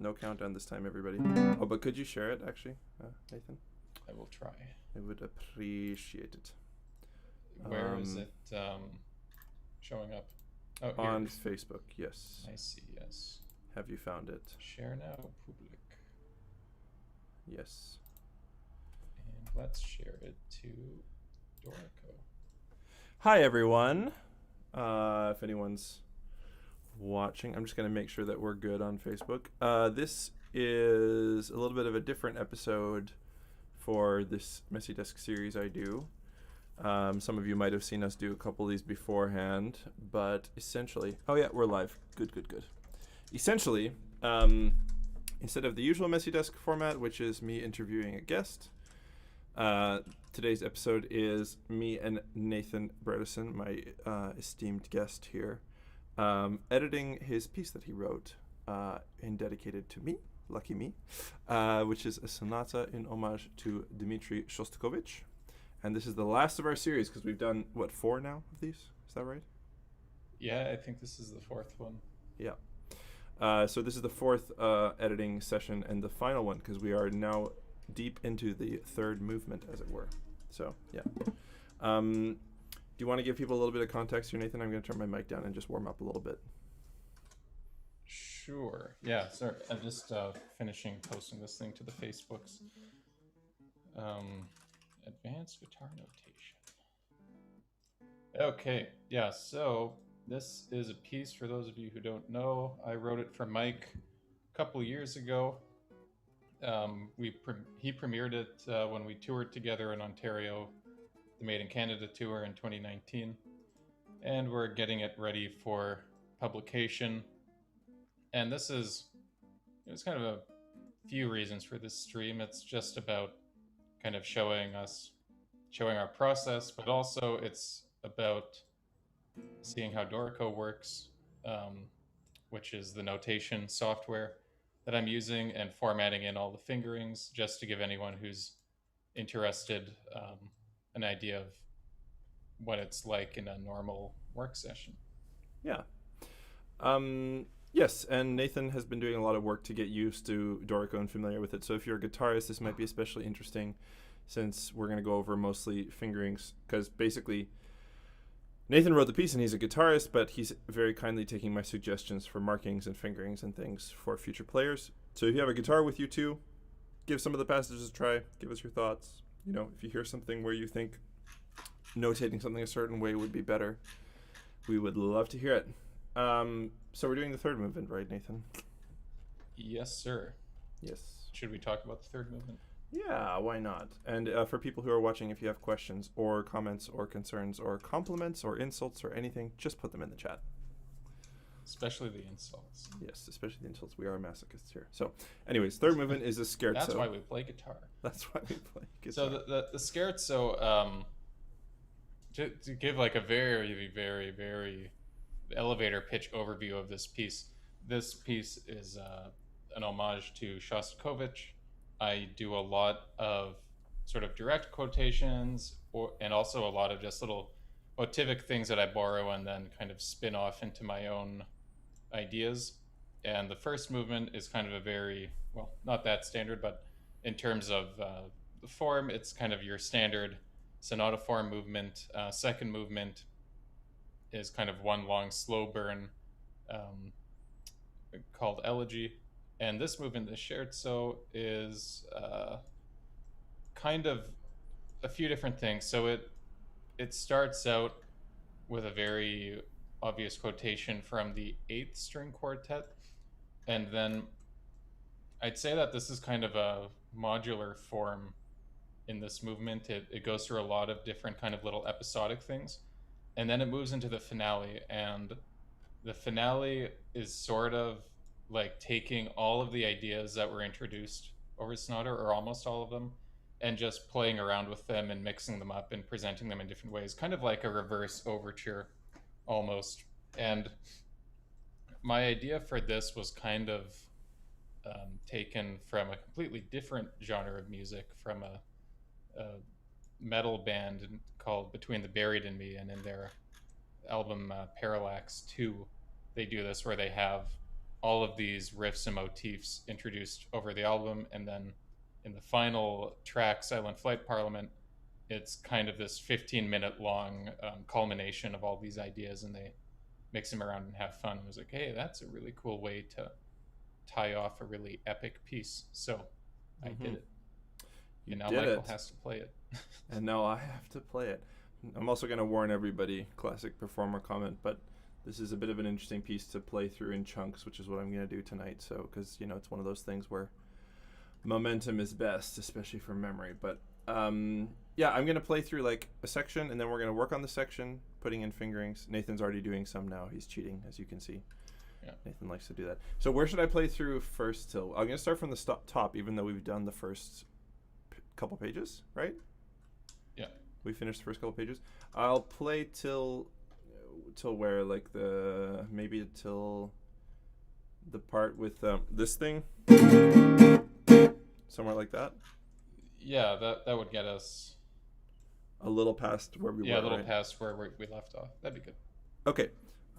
No countdown this time, everybody. Oh, but could you share it, actually, Nathan? I will try. I would appreciate it. Where is it showing up? Oh, here on it is. Facebook, yes. I see, yes. Have you found it? Share now, public. Yes. And let's share it to Dorico. Hi, everyone. If anyone's watching, I'm just going to make sure that we're good on Facebook. This is a little bit of a different episode for this Messy Desk series I do. Some of you might have seen us do a couple of these beforehand, but essentially... Oh, yeah, we're live. Good. Essentially, instead of the usual Messy Desk format, which is me interviewing a guest, today's episode is me and Nathan Bredeson, my esteemed guest here, editing his piece that he wrote and dedicated to me, lucky me, which is a sonata in homage to Dmitri Shostakovich. And this is the last of our series because we've done, 4 now of these? Is that right? Yeah, I think this is the 4th one. Yeah. So this is the 4th editing session and the final one because we are now deep into the 3rd movement, as it were. So, yeah. Do you want to give people a little bit of context here, Nathan? I'm going to turn my mic down and just warm up a little bit. Sure. Yeah, sorry. I'm just finishing posting this thing to the Facebooks. Advanced guitar notation. Okay, yeah, so this is a piece, for those of you who don't know, I wrote it for Mike a couple years ago. He premiered it when we toured together in Ontario, the Made in Canada tour in 2019, and we're getting it ready for publication. And there's kind of a few reasons for this stream. It's just about kind of showing our process, but also it's about seeing how Dorico works, which is the notation software that I'm using, and formatting in all the fingerings just to give anyone who's interested an idea of what it's like in a normal work session. Yeah. Yes, and Nathan has been doing a lot of work to get used to Dorico and familiar with it. So if you're a guitarist, this might be especially interesting since we're going to go over mostly fingerings, because basically Nathan wrote the piece and he's a guitarist, but he's very kindly taking my suggestions for markings and fingerings and things for future players. So if you have a guitar with you too, give some of the passages a try. Give us your thoughts. You know, if you hear something where you think notating something a certain way would be better, we would love to hear it. So we're doing the 3rd movement, right, Nathan? Yes, sir. Yes. Should we talk about the 3rd movement? Yeah, why not? And for people who are watching, if you have questions or comments or concerns or compliments or insults or anything, just put them in the chat. Especially the insults. Yes, especially the insults. We are masochists here. So, anyways, 3rd movement is a scherzo. That's why we play guitar. That's why we play guitar. So the scherzo, to give like a very, very, very elevator pitch overview of this piece. This piece is an homage to Shostakovich. I do a lot of sort of direct quotations and also a lot of just little motivic things that I borrow and then kind of spin off into my own ideas. And the first movement is kind of a very, well, not that standard, but in terms of the form, it's kind of your standard sonata form movement. Second movement is kind of one long slow burn called elegy. And this movement, the scherzo, is kind of a few different things. So it starts out with a very obvious quotation from the 8th string quartet. And then I'd say that this is kind of a modular form in this movement. It goes through a lot of different kind of little episodic things. And then it moves into the finale. And the finale is sort of like taking all of the ideas that were introduced over Sonata, or almost all of them, and just playing around with them and mixing them up and presenting them in different ways, kind of like a reverse overture almost. And my idea for this was kind of taken from a completely different genre of music, from a metal band called Between the Buried and Me, and in their album Parallax 2, they do this where they have all of these riffs and motifs introduced over the album, and then in the final track, Silent Flight Parliament, it's kind of this 15-minute long culmination of all these ideas, and they mix them around and have fun. It was like, hey, that's a really cool way to tie off a really epic piece. So I did it. You and now did Michael it. has to play it. And now I have to play it. I'm also going to warn everybody, classic performer comment, but this is a bit of an interesting piece to play through in chunks, which is what I'm going to do tonight. So, because, you know, it's one of those things where momentum is best, especially for memory. But, yeah, I'm going to play through like a section, and then we're going to work on the section, putting in fingerings. Nathan's already doing some now. He's cheating, as you can see. Yeah. Nathan likes to do that. So where should I play through first till? I'm going to start from the top, even though we've done the first couple pages, right? Yeah. We finished the first couple pages. I'll play till where, like maybe till the part with this thing, somewhere like that. Yeah, that would get us a little past where we were. Yeah, a little right? past where we left off. That'd be good. Okay,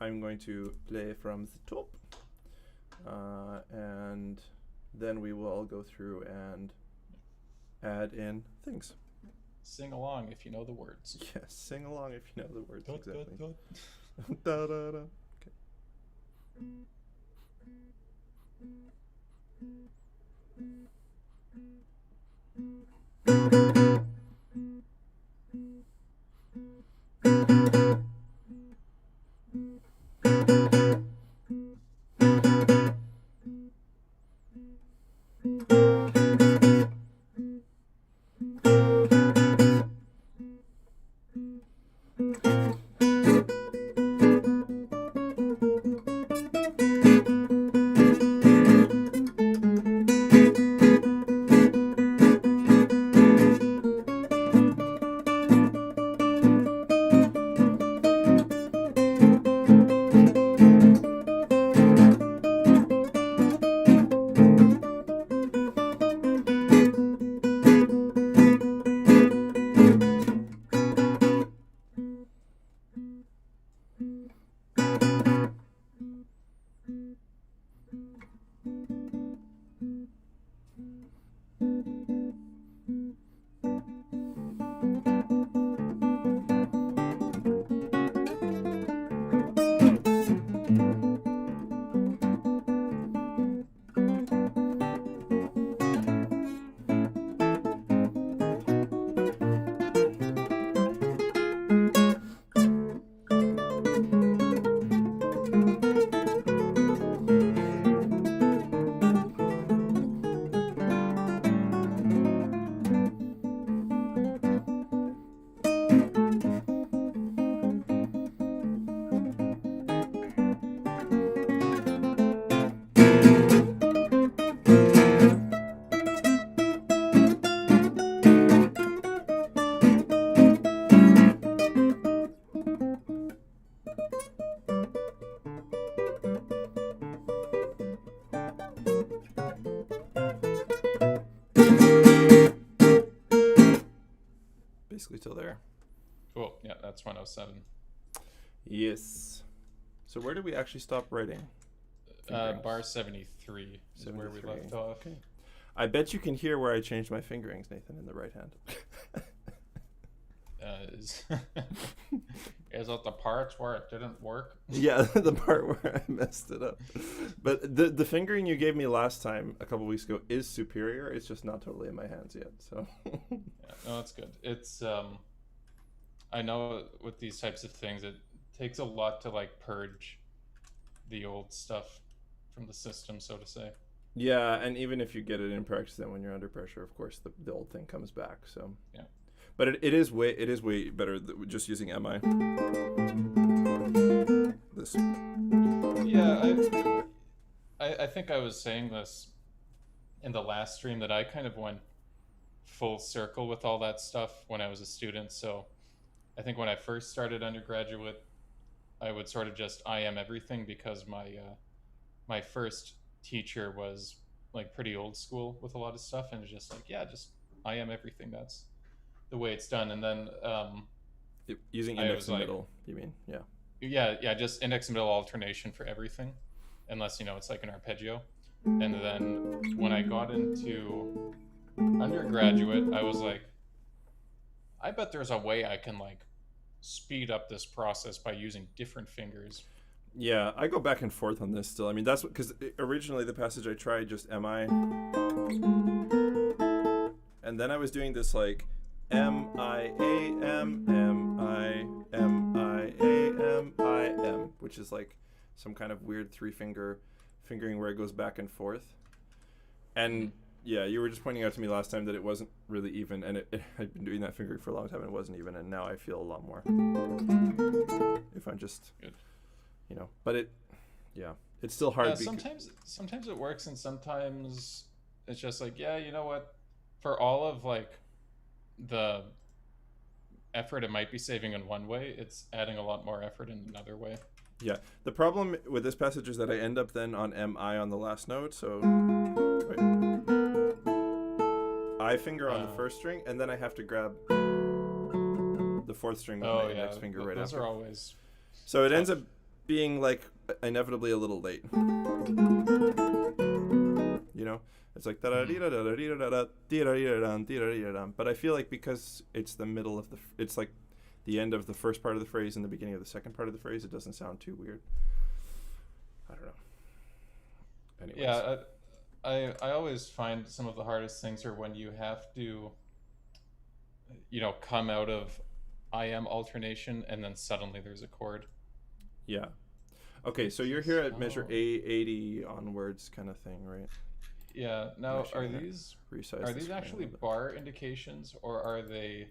I'm going to play from the top, and then we will all go through and add in things. Sing along if you know the words. Yes, sing along if you know the words. Dot, exactly. dot, dot. Da, da, da. Okay. Basically till there. Cool. Yeah, that's 107. Yes. So where did we actually stop writing? Bar 73 is where we left off. Okay. I bet you can hear where I changed my fingerings, Nathan, in the right hand. Is it the parts where it didn't work? Yeah, the part where I messed it up. But the fingering you gave me last time, a couple weeks ago, is superior. It's just not totally in my hands yet. So. Yeah, no, that's good. It's I know with these types of things, it takes a lot to like purge the old stuff from the system, so to say. Yeah, and even if you get it in practice, then when you're under pressure, of course, the old thing comes back. So. Yeah. But it is way better just using MI. This. Yeah, I think I was saying this in the last stream that I kind of went full circle with all that stuff when I was a student. So I think when I first started undergraduate, I would sort of just IM everything because my first teacher was like pretty old school with a lot of stuff, and it's just like, yeah, just IM everything. That's the way it's done. And then using index and middle, you mean? Yeah. Yeah, just index and middle alternation for everything. unless it's like an arpeggio. And then when I got into undergraduate, I was like, I bet there's a way I can like speed up this process by using different fingers. Yeah, I go back and forth on this still. I mean, that's because originally the passage I tried just MI, and then I was doing this like M, which is like some kind of weird fingering where it goes back and forth. And yeah, you were just pointing out to me last time that it wasn't really even, and I'd been doing that fingering for a long time and it wasn't even, and now I feel a lot more. If I'm just, Good. But it's still hard. Sometimes it works, and sometimes it's just like, yeah, you know what? For all of like the effort it might be saving in one way, it's adding a lot more effort in another way. Yeah, the problem with this passage is that I end up then on MI on the last note, so I finger on the first string, and then I have to grab the fourth string with my index finger right those after. Are always so it ends up being like inevitably a little late. It's like but I feel like because it's the middle of it's like the end of the first part of the phrase and the beginning of the second part of the phrase, it doesn't sound too weird. I don't know. Anyways. Yeah, I always find some of the hardest things are when you have to come out of IM alternation and then suddenly there's a chord. Yeah. Okay, so you're here at measure A80 onwards kind of thing, right? Yeah. Now, are these actually bar indications, or are they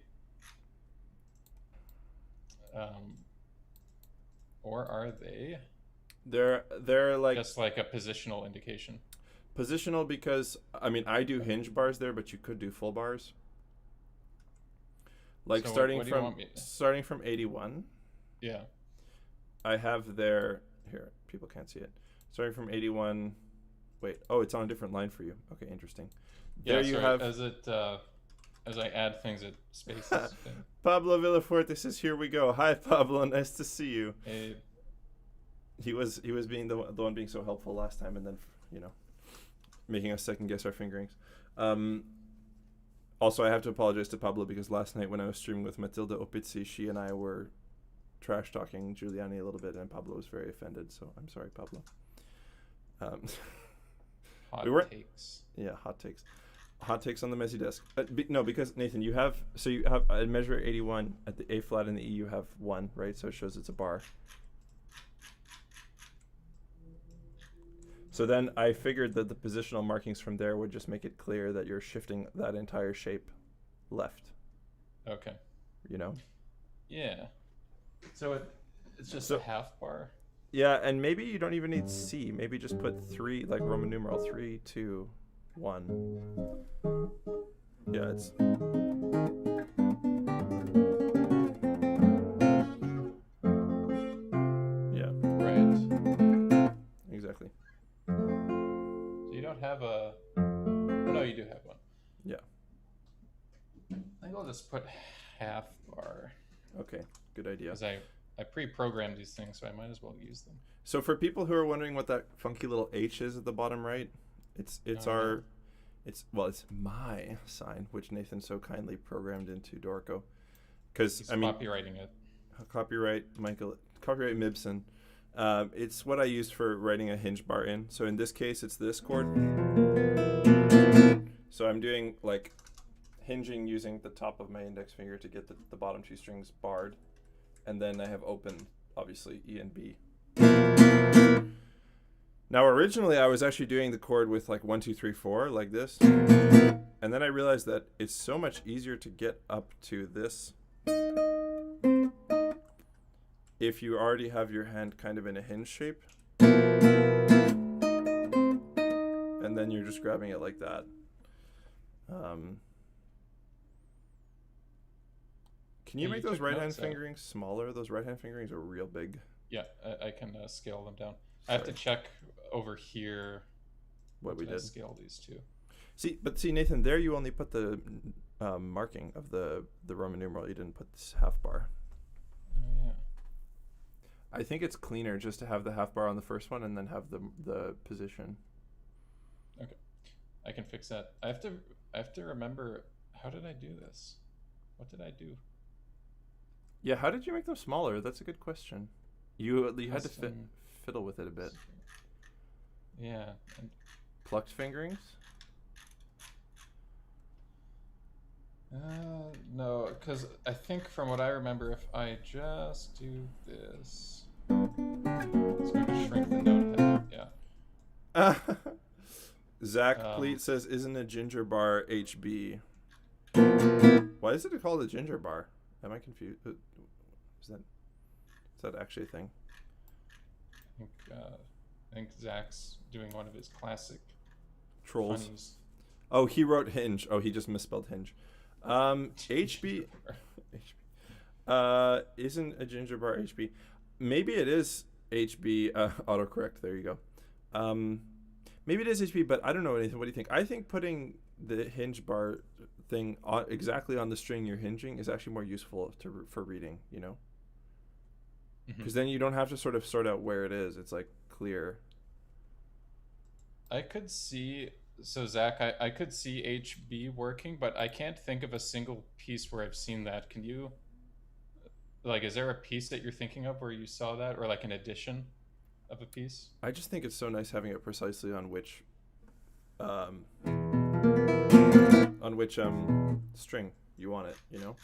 They're like just like a positional indication? Positional because I do hinge bars there, but you could do full bars. Like so starting from 81. Yeah. I have there here. People can't see it. Starting from 81. Wait. Oh, it's on a different line for you. Okay, interesting. Yeah. There you have. As I add things, it spaces. Pablo Villafuerte says, "Here we go. Hi, Pablo. Nice to see you." Hey. He was being the one being so helpful last time, and then making us second guess our fingerings. Also, I have to apologize to Pablo because last night when I was streaming with Matilda Opizzi, she and I were trash talking Giuliani a little bit, and Pablo was very offended. So I'm sorry, Pablo. Hot takes. Yeah, hot takes. Hot takes on the messy desk. No, because Nathan, you have a measure 81 at the A flat and the E. You have 1, right? So it shows it's a bar. So then I figured that the positional markings from there would just make it clear that you're shifting that entire shape left. Okay. Yeah. So it's just a half bar. Yeah, and maybe you don't even need C. Maybe just put 3, like Roman numeral 3, 2, 1. Yeah, it's. Yeah. Right. Exactly. So you don't have a. Oh, no, you do have one. Yeah. I think I'll just put half bar. Okay, good idea. Because I pre-programmed these things, so I might as well use them. So for people who are wondering what that funky little H is at the bottom right, it's my sign, which Nathan so kindly programmed into Dorico. Because copywriting it. Copyright Mibson. It's what I used for writing a hinge bar in. So in this case, it's this chord. So I'm doing like hinging using the top of my index finger to get the bottom 2 strings barred. And then I have open, obviously, E and B. Now, originally, I was actually doing the chord with like 1, 2, 3, 4, like this. And then I realized that it's so much easier to get up to this if you already have your hand kind of in a hinge shape. And then you're just grabbing it like that. Can you make those right-hand fingerings smaller? Those right-hand fingerings are real big. Yeah, I can scale them down. I have to check over here what we did. Scale these two. See, Nathan, there you only put the marking of the Roman numeral. You didn't put this half bar. Oh, yeah. I think it's cleaner just to have the half bar on the first one and then have the position. Okay, I can fix that. I have to remember, how did I do this? What did I do? Yeah, how did you make them smaller? That's a good question. You had to Custom- fiddle with it a bit. Yeah. And, Plucked fingerings? no, because I think from what I remember, if I just do this, it's going to shrink the note head. Yeah. Zach Pleat says, isn't a ginger bar HB? Why is it called a ginger bar? Am I confused? Is that actually a thing? I think Zach's doing one of his classic Trolls. funnies. Oh, he wrote hinge. Oh, he just misspelled hinge. HB isn't a ginger bar HB. Maybe it is HB. Autocorrect. There you go. Maybe it is HB, but I don't know anything. What do you think? I think putting the hinge bar thing exactly on the string you're hinging is actually more useful for reading. You know, because then you don't have to sort of sort out where it is. It's like clear. I could see. So Zach, I could see HB working, but I can't think of a single piece where I've seen that. Can you? Like, is there a piece that you're thinking of where you saw that, or like an edition of a piece? I just think it's so nice having it precisely on which string you want it, you know?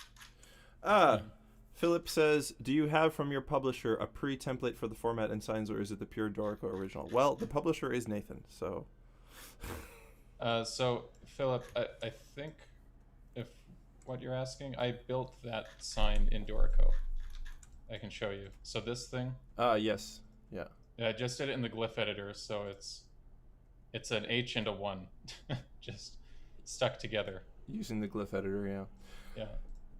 Philip says, do you have from your publisher a pre-template for the format and signs, or is it the pure Dorico original? Well, the publisher is Nathan, so... So, Philip, I think if what you're asking, I built that sign in Dorico. I can show you. So this thing? Yes. Yeah. Yeah, I just did it in the glyph editor, so it's an H and a 1. Just stuck together. Using the glyph editor, yeah. Yeah.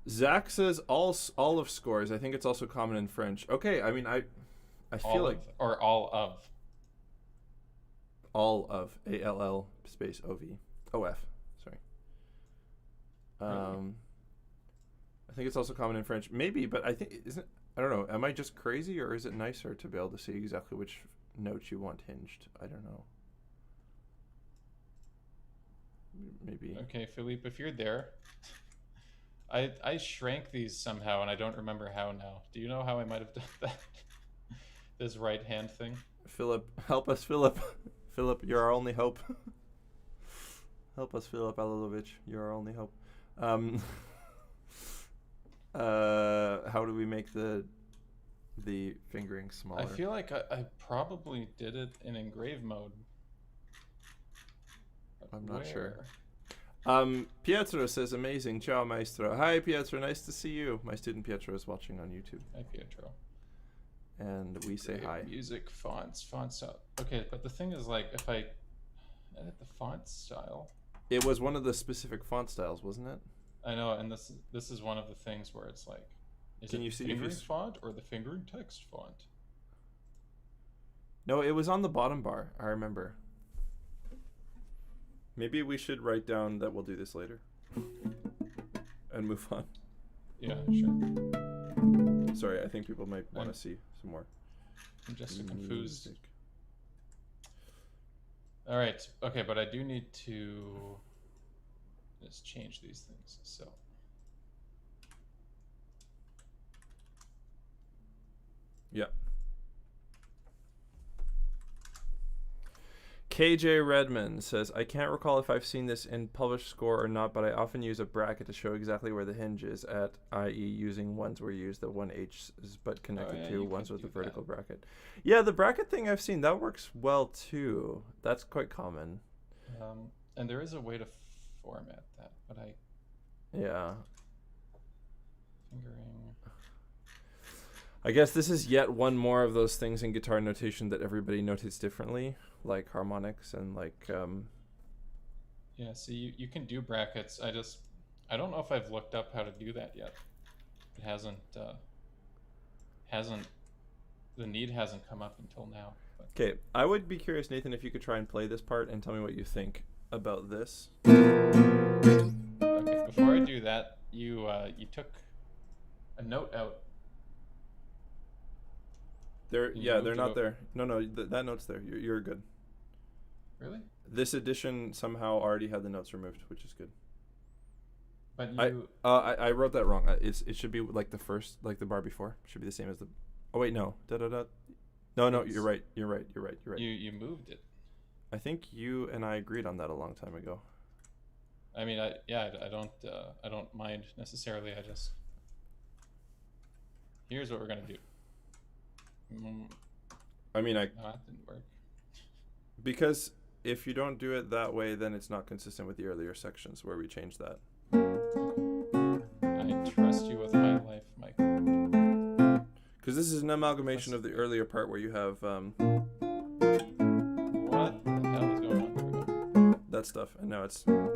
Zach says all of scores. I think it's also common in French. Okay, I mean, I feel like... Or all of. All of. ALL space OV. OF. Sorry. Really? I think it's also common in French. Maybe, but I think... I don't know. Am I just crazy, or is it nicer to be able to see exactly which notes you want hinged? I don't know. Maybe. Okay, Philippe, if you're there... I shrank these somehow, and I don't remember how now. Do you know how I might have done that? This right hand thing? Philip, help us, Philip. Philip, you're our only hope. Help us, Philip Alilovich. You're our only hope. How do we make the fingering smaller? I feel like I probably did it in engrave mode. I'm not sure. Pietro says, amazing. Ciao, maestro. Hi, Pietro. Nice to see you. My student Pietro is watching on YouTube. Hi, Pietro. And we say hi. Music, font style. Okay, but the thing is, like, if I edit the font style... It was one of the specific font styles, wasn't it? I know, and this is one of the things where it's like, is Can it you see the if fingering you... font or the fingering text font? No, it was on the bottom bar. I remember. Maybe we should write down that we'll do this later. And move on. Yeah, sure. Sorry, I think people might want to see some more. I'm just confused. All right. Okay, but I do need to just change these things. So. Yeah. KJ Redmond says, I can't recall if I've seen this in published score or not, but I often use a bracket to show exactly where the hinge is at, i.e. using ones where you use the 1H but connected to ones with the vertical bracket. Yeah, the bracket thing I've seen, that works well too. That's quite common. And there is a way to format that, but Yeah. Fingering... I guess this is yet one more of those things in guitar notation that everybody notates differently, like harmonics and like... Yeah, so you can do brackets. I don't know if I've looked up how to do that yet. It hasn't, the need hasn't come up until now. Okay, I would be curious, Nathan, if you could try and play this part and tell me what you think about this. Okay, before I do that, you took a note out. they're not there. No, that note's there. You're good. Really? This edition somehow already had the notes removed, which is good. But you... I wrote that wrong. It should be like the first, like the bar before. It should be the same as the... Oh, wait, no. No, you're right. You're right. You moved it. I think you and I agreed on that a long time ago. I mean, I don't mind necessarily. I just... Here's what we're going to do. I mean, No, that didn't work. because if you don't do it that way, then it's not consistent with the earlier sections where we changed that. I trust you with my life, Michael. Because this is an amalgamation of the earlier part where you have What the hell is going on? Here that stuff, and now it's... we go.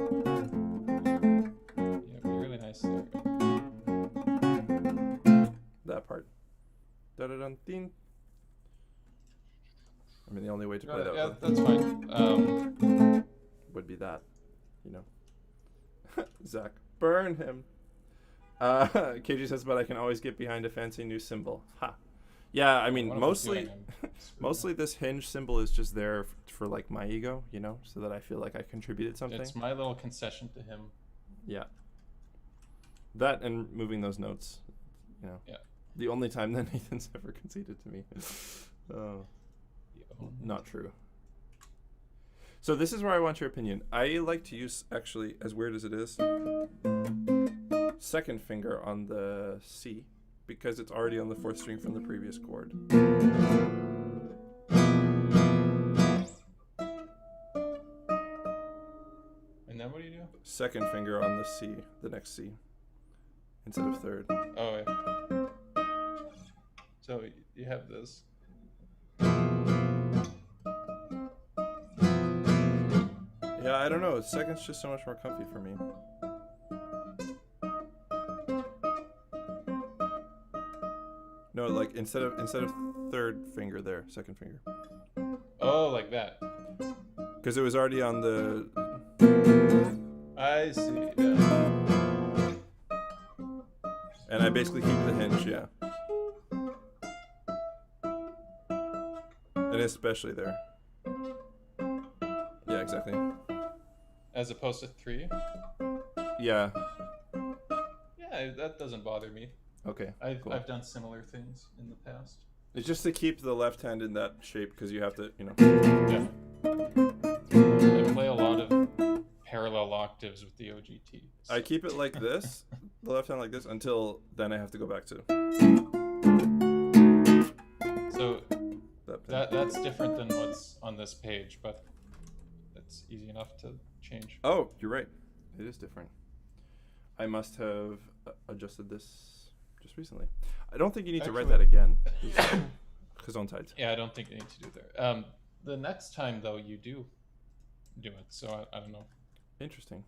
Yeah, be really nice there. that part. Da-da-dun-ding. I mean, the only way to play that Yeah, that's fine. would be that, you know. Zach, burn him. KG says, but I can always get behind a fancy new symbol. Ha. Yeah, I mean, mostly this hinge symbol is just there for like my ego, you know, so that I feel like I contributed something. It's my little concession to him. Yeah. That and moving those notes, you know. Yeah. The only time that Nathan's ever conceded to me. Not true. So this is where I want your opinion. I like to use, actually, as weird as it is, second finger on the C, because it's already on the fourth string from the previous chord. And then what do you do? Second finger on the C, the next C, instead of third. Oh, yeah. So you have this. Yeah, I don't know. Second's just so much more comfy for me. No, like instead of third finger there, second finger. Oh, like that. Because it was already on the... I see. Yeah. And I basically keep the hinge, yeah. And especially there. Yeah, exactly. As opposed to 3. Yeah. Yeah, that doesn't bother me. Okay. Cool. I've done similar things in the past. It's just to keep the left hand in that shape because you have to, you know. Yeah. I play a lot of parallel octaves with the OGT. So. I keep it like this, the left hand like this, until then I have to go back to. So that's different than what's on this page, but it's easy enough to change. Oh, you're right. It is different. I must have adjusted this just recently. I don't think you need to write that again. Gesundheit. Yeah, I don't think you need to do there. The next time, though, you do it, so I don't know. Interesting.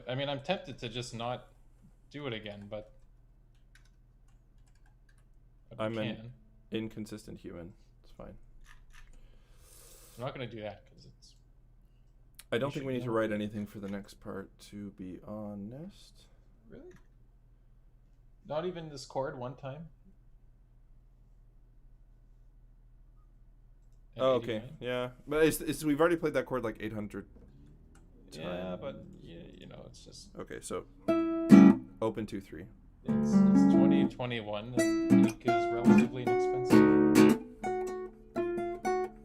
I mean, I'm tempted to just not do it again, but I'm an inconsistent human. It's fine. I'm not going to do that because it's... I don't think we need to write anything for the next part, to be honest. Really? Not even this chord one time? Oh, okay. Yeah. But it's we've already played that chord like 800 times. Yeah, but you know, it's just... Okay, so open 2-3. It's 2021 and ink is relatively inexpensive.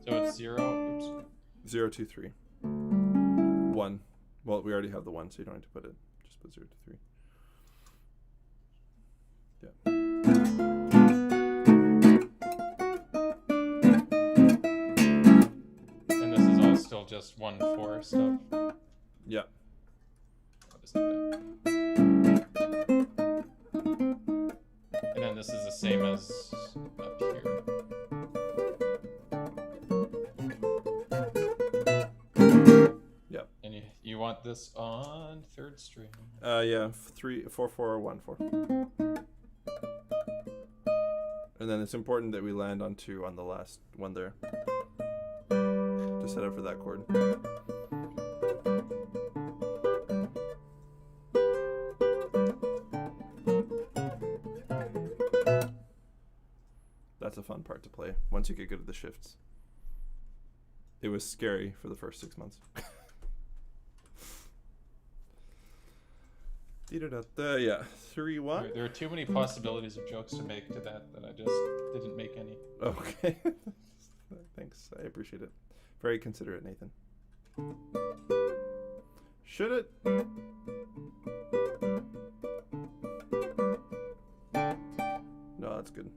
So it's 0, 0, 2, 3. 1. Well, we already have the 1, so you don't need to put it. Just put 0 to 3. Yeah. And this is all still just 1/4 stuff. Yeah. I'll just do that. And then this is the same as up here. Yep. And you want this on 3rd string. Yeah. 3, 4, 4, 1, 4. And then it's important that we land on 2 on the last one there. To set up for that chord. That's a fun part to play once you get good at the shifts. It was scary for the first 6 months. Yeah, 3-1. There are too many possibilities of jokes to make to that I just didn't make any. Okay. Thanks. I appreciate it. Very considerate, Nathan. Should it? No, that's good.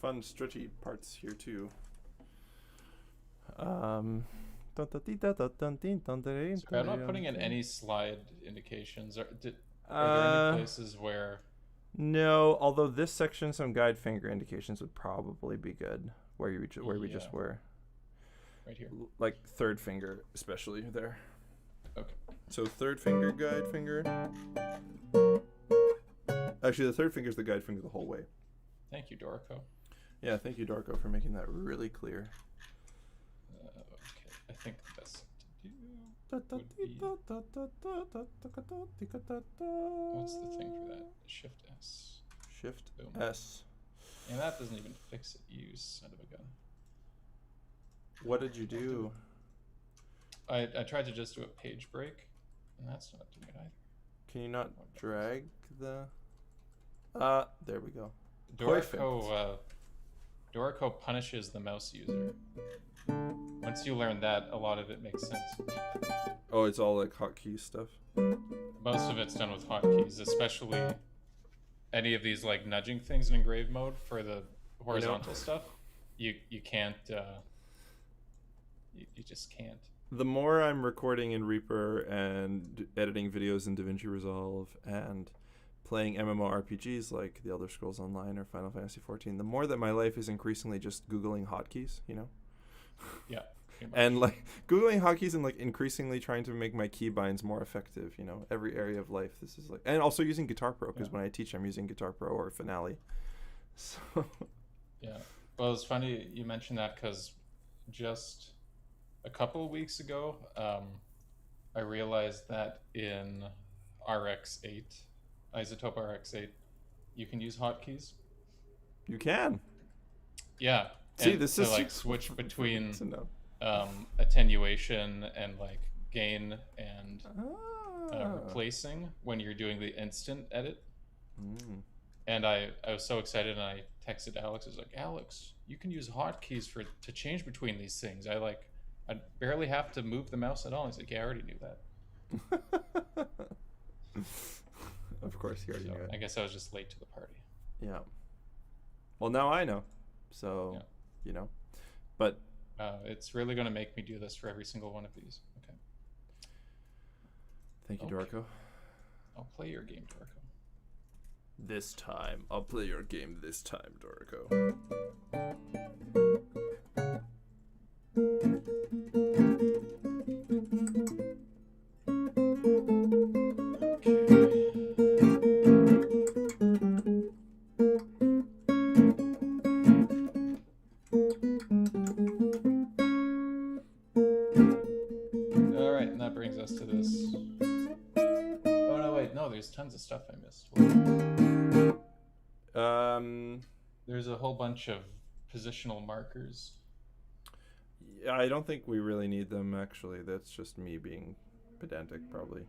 Fun stretchy parts here too. I'm not putting in any slide indications. Are there any places where... No, although this section, some guide finger indications would probably be good. Where we just were. Right here. Like third finger, especially there. Okay. So third finger, guide finger. Actually, the third finger is the guide finger the whole way. Thank you, Dorico. Yeah, thank you, Darko, for making that really clear. Okay, I think the best to do what's the thing for that? Shift S. Shift Boom. S. And that doesn't even fix it, you son of a gun. What did you do? I tried to just do a page break, and that's not doing it either. Can you not drag the... there we go. Dorico punishes the mouse user. Once you learn that, a lot of it makes sense. Oh, it's all like hotkey stuff? Most of it's done with hotkeys, especially any of these like nudging things in engrave mode for the horizontal stuff. You can't, you just can't. The more I'm recording in Reaper and editing videos in DaVinci Resolve and playing MMORPGs like The Elder Scrolls Online or Final Fantasy XIV, the more that my life is increasingly just Googling hotkeys, you know? Yeah. And like Googling hotkeys and like increasingly trying to make my keybinds more effective, you know, every area of life. This is like, and also using Guitar Pro, because when I teach, I'm using Guitar Pro or Finale. So. Yeah. Well, it's funny you mentioned that because just a couple of weeks ago, I realized that in RX8, Isotope RX8, you can use hotkeys. You can. Yeah. See, this is like switch between attenuation and like gain and replacing when you're doing the instant edit. And I was so excited, and I texted Alex. I was like, Alex, you can use hotkeys to change between these things. I barely have to move the mouse at all. He's like, yeah, I already knew that. Of course, he already knew it. I guess I was just late to the party. Yeah. Well, now I know. So, you know. But it's really going to make me do this for every single one of these. Okay. Thank you, Dorico. I'll play your game, Dorico. This time. I'll play your game this time, Dorico. Alright, and that brings us to this. Oh no, wait, no, there's tons of stuff I missed. There's a whole bunch of positional markers. Yeah, I don't think we really need them, actually. That's just me being pedantic, probably.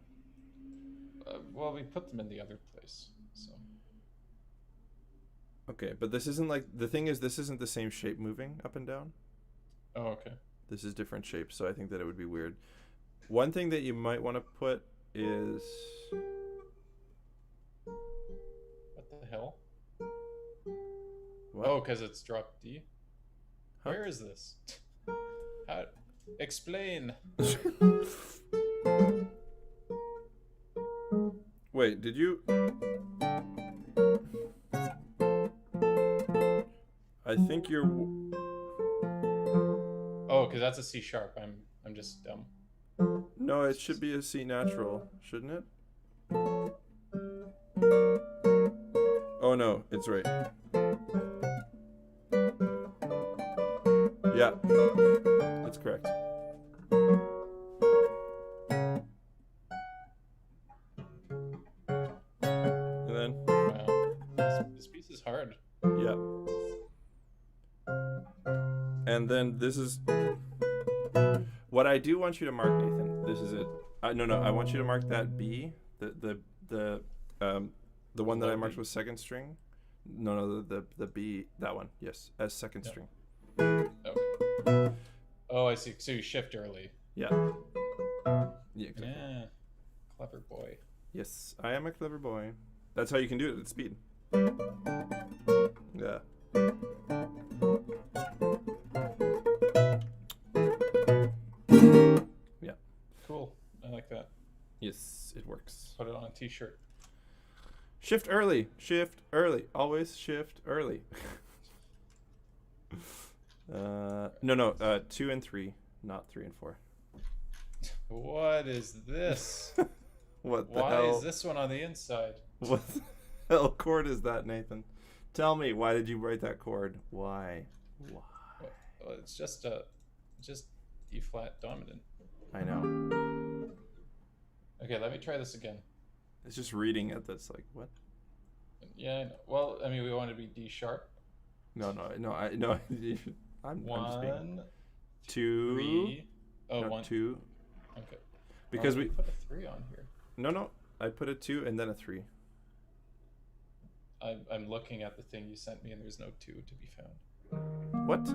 Well, we put them in the other place, so. Okay, but this isn't like... The thing is, this isn't the same shape moving up and down. Oh, okay. This is different shapes, so I think that it would be weird. One thing that you might want to put is... What the hell? What? Oh, because it's drop D? Huh? Where is this? How? Explain. Wait, did you... I think you're... Oh, because that's a C sharp. I'm just dumb. No, it should be a C natural, shouldn't it? Oh no, it's right. Yeah, that's correct. Yeah. And then this is what I do want you to mark, Nathan. This is it. No, I want you to mark that B, the one that I Low marked B? with second string. No, the B, that one. Yes, as second Yep. string. Okay. Oh, I see. So you shift early. Yeah. Yeah, exactly. Yeah. Clever boy. Yes, I am a clever boy. That's how you can do it at speed. Yeah. Yeah. Cool. I like that. Yes, it works. Put it on a t-shirt. Shift early. Shift early. Always shift early. No. 2 and 3, not 3 and 4. What is this? What the Why hell? is this one on the inside? What the hell chord is that, Nathan? Tell me, why did you write that chord? Why? Well, it's just E flat dominant. I know. Okay, let me try this again. It's just reading it that's like, what? Yeah, I know. Well, I mean, we want to be D sharp. No. I'm just being 1, 2, 3. Oh, no, 1. 2. Okay. Because we we put a 3 on here. No. I put a 2 and then a 3. I'm looking at the thing you sent me, and there's no 2 to be found. What?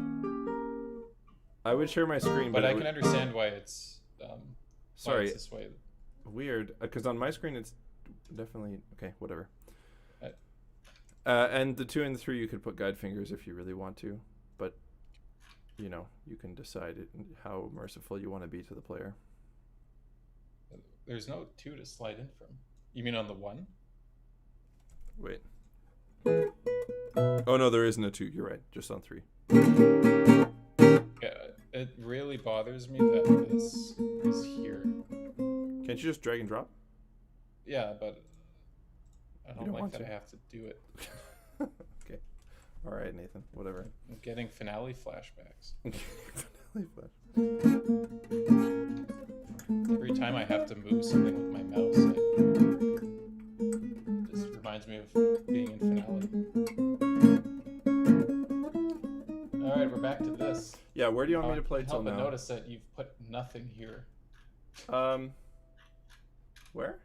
I would share my screen, But but I can understand why it's sorry, why it's this way. weird. Because on my screen it's definitely okay. Whatever. Uh, And the 2 and the 3 you could put guide fingers if you really want to, but you know you can decide how merciful you want to be to the player. There's no 2 to slide in from. You mean on the 1? Wait. Oh no, there isn't a 2. You're right. Just on 3. Yeah, it really bothers me that this is here. Can't you just drag and drop? Yeah, but I You don't don't like want that to. I have to do it. Okay. All right, Nathan. Whatever. I'm getting finale flashbacks. Finale flash. Every time I have to move something with my mouse, it just reminds me of being in finale. All right, we're back to this. Yeah. Where do you want me to I play can't till help but now? notice that you've put nothing here. Where?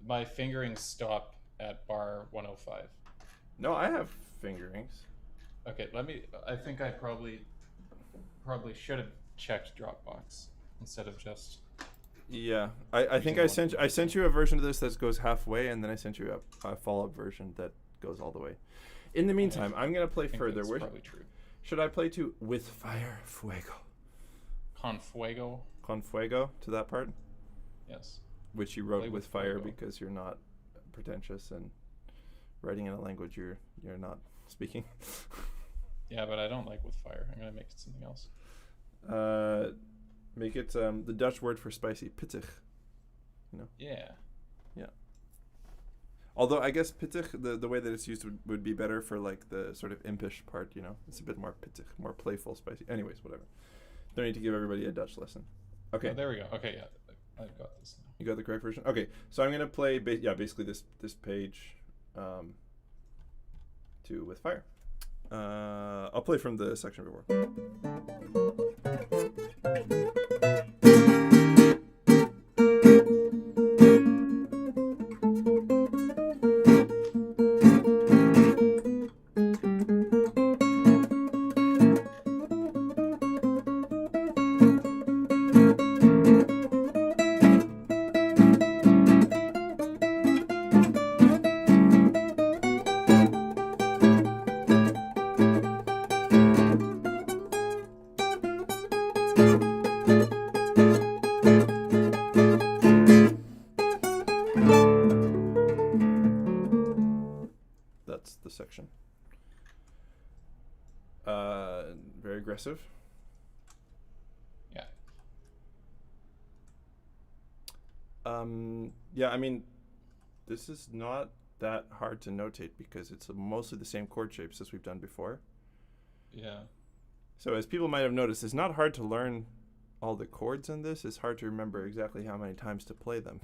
My fingerings stop at bar 105. No, I have fingerings. Okay, I think I probably should have checked Dropbox instead of just. Yeah, I think I sent you a version of this that goes halfway, and then I sent you a follow-up version that goes all the way. In the meantime, I'm gonna play I think further. that's Where probably true. should I play to? With fire, fuego, Con fuego. con fuego to that part, Yes. which you wrote Play with with fire fuego. because you're not pretentious and writing in a language you're not speaking. Yeah, but I don't like with fire. I'm gonna make it something else. Make it the Dutch word for spicy, pittig. You know. Yeah. Although I guess pittig, the way that it's used would be better for like the sort of impish part, you know. It's a bit more pittig, more playful, spicy. Anyways, whatever. Don't need to give everybody a Dutch lesson. Okay. Oh, there we go. Okay, yeah, I've got this now. You got the correct version? Okay. So I'm going to play basically this page to with fire. I'll play from the section before. That's the section. Very aggressive. Yeah. Yeah, I mean, this is not that hard to notate because it's mostly the same chord shapes as we've done before. Yeah. So as people might have noticed, it's not hard to learn all the chords in this. It's hard to remember exactly how many times to play them.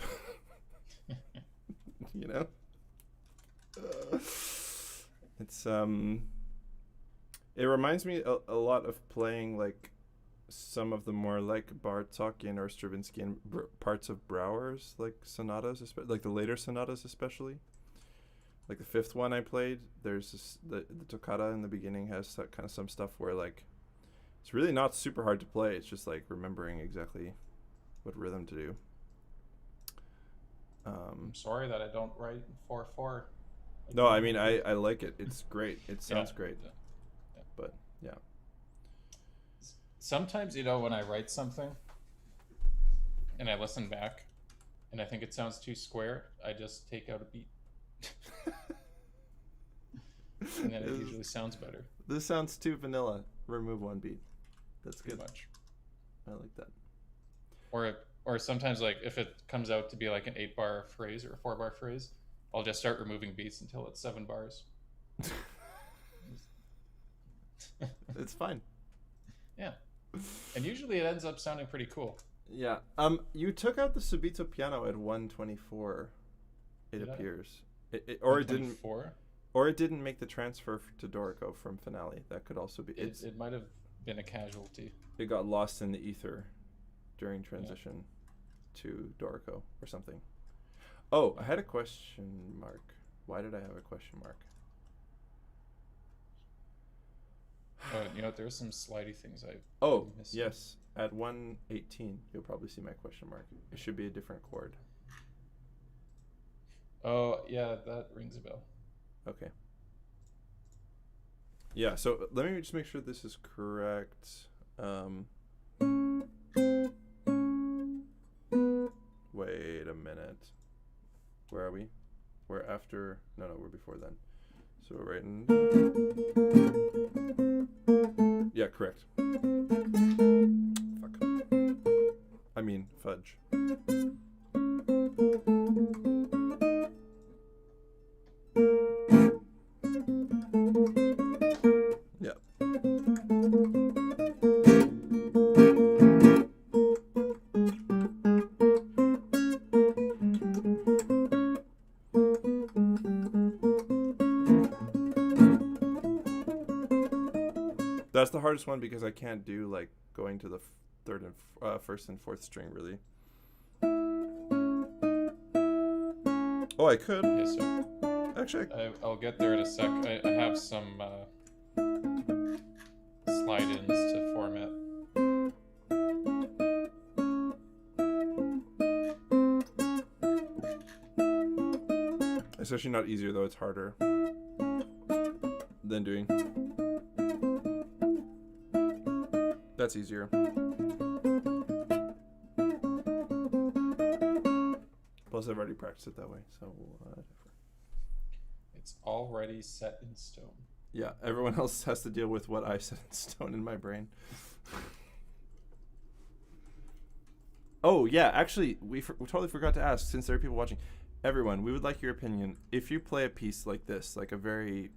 You know? It's it reminds me a lot of playing like some of the more like Bartokian or Stravinsky parts of Brouwer's like sonatas, like the later sonatas especially. Like the fifth one I played, there's the toccata in the beginning has that kind of some stuff where like it's really not super hard to play. It's just like remembering exactly what rhythm to do. I'm sorry that I don't write 4/4. No, I mean I like it. It's great. It sounds great. Yeah. But yeah. Sometimes, you know, when I write something and I listen back and I think it sounds too square, I just take out a beat. And then it usually sounds better. This sounds too vanilla. Remove one beat. That's good. Pretty much. I like that. Or sometimes, like, if it comes out to be like an 8-bar phrase or a 4-bar phrase, I'll just start removing beats until it's 7 bars. It's fine. Yeah. And usually it ends up sounding pretty cool. Yeah. You took out the subito piano at 124. It appears. Or it didn't. Or it didn't make the transfer to Dorico from Finale. That could also be. It might have been a casualty. It got lost in the ether during transition to Dorico or something. Oh, I had a question mark. Why did I have a question mark? You know, there's some slidey things I. Oh, yes. At 118, you'll probably see my question mark. It should be a different chord. Oh, yeah, that rings a bell. Okay. Yeah, so let me just make sure this is correct. Wait a minute. Where are we? We're after... No, we're before then. So we're writing... Yeah, correct. Fuck. I mean, fudge. Yeah. That's the hardest one because I can't do like going to the third and first and fourth string really. Oh, I could. Okay, so Actually, I'll get there in a sec. I have some slide-ins to format. it's actually not easier though. It's harder than doing. That's easier. Plus, I've already practiced it that way, so whatever. It's already set in stone. Yeah, everyone else has to deal with what I set in stone in my brain. Oh, yeah, actually, we totally forgot to ask, since there are people watching. Everyone, we would like your opinion. If you play a piece like this, like a very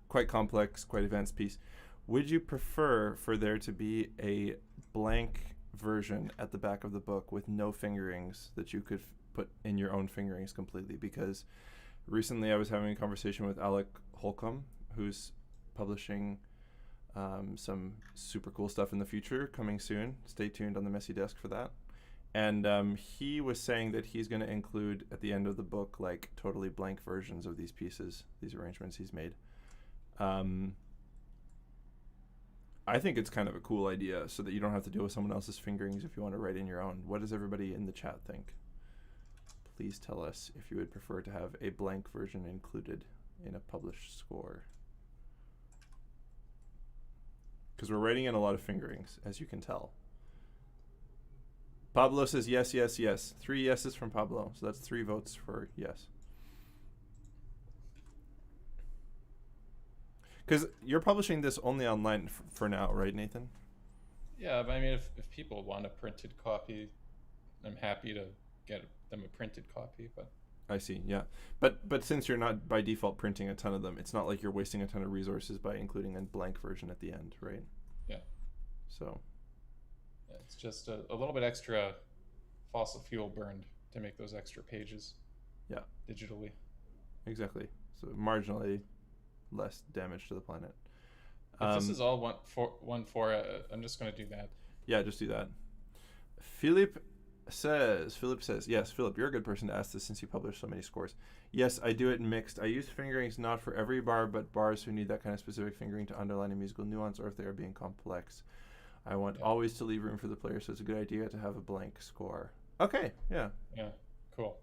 quite complex, quite advanced piece, would you prefer for there to be a blank version at the back of the book with no fingerings that you could put in your own fingerings completely? Because recently I was having a conversation with Alec Holcomb, who's publishing some super cool stuff in the future coming soon. Stay tuned on the Messy Desk for that. And he was saying that he's going to include at the end of the book like totally blank versions of these pieces, these arrangements he's made. I think it's kind of a cool idea so that you don't have to deal with someone else's fingerings if you want to write in your own. What does everybody in the chat think? Please tell us if you would prefer to have a blank version included in a published score. Because we're writing in a lot of fingerings, as you can tell. Pablo says yes, yes, yes. 3 yeses from Pablo, so that's 3 votes for yes. Because you're publishing this only online for now, right, Nathan? Yeah, but I mean, if people want a printed copy, I'm happy to get them a printed copy. But I see, yeah. But since you're not by default printing a ton of them, it's not like you're wasting a ton of resources by including a blank version at the end, right? Yeah. So. Yeah, it's just a little bit extra fossil fuel burned to make those extra pages. Yeah. Digitally. Exactly. So marginally less damage to the planet. If this is all 1/4, I'm just going to do that. Yeah, just do that. Philip says, yes, Philip, you're a good person to ask this since you publish so many scores. Yes, I do it mixed. I use fingerings not for every bar, but bars who need that kind of specific fingering to underline a musical nuance or if they are being complex. I want always to leave room for the player, so it's a good idea to have a blank score. Okay, yeah. Yeah, cool.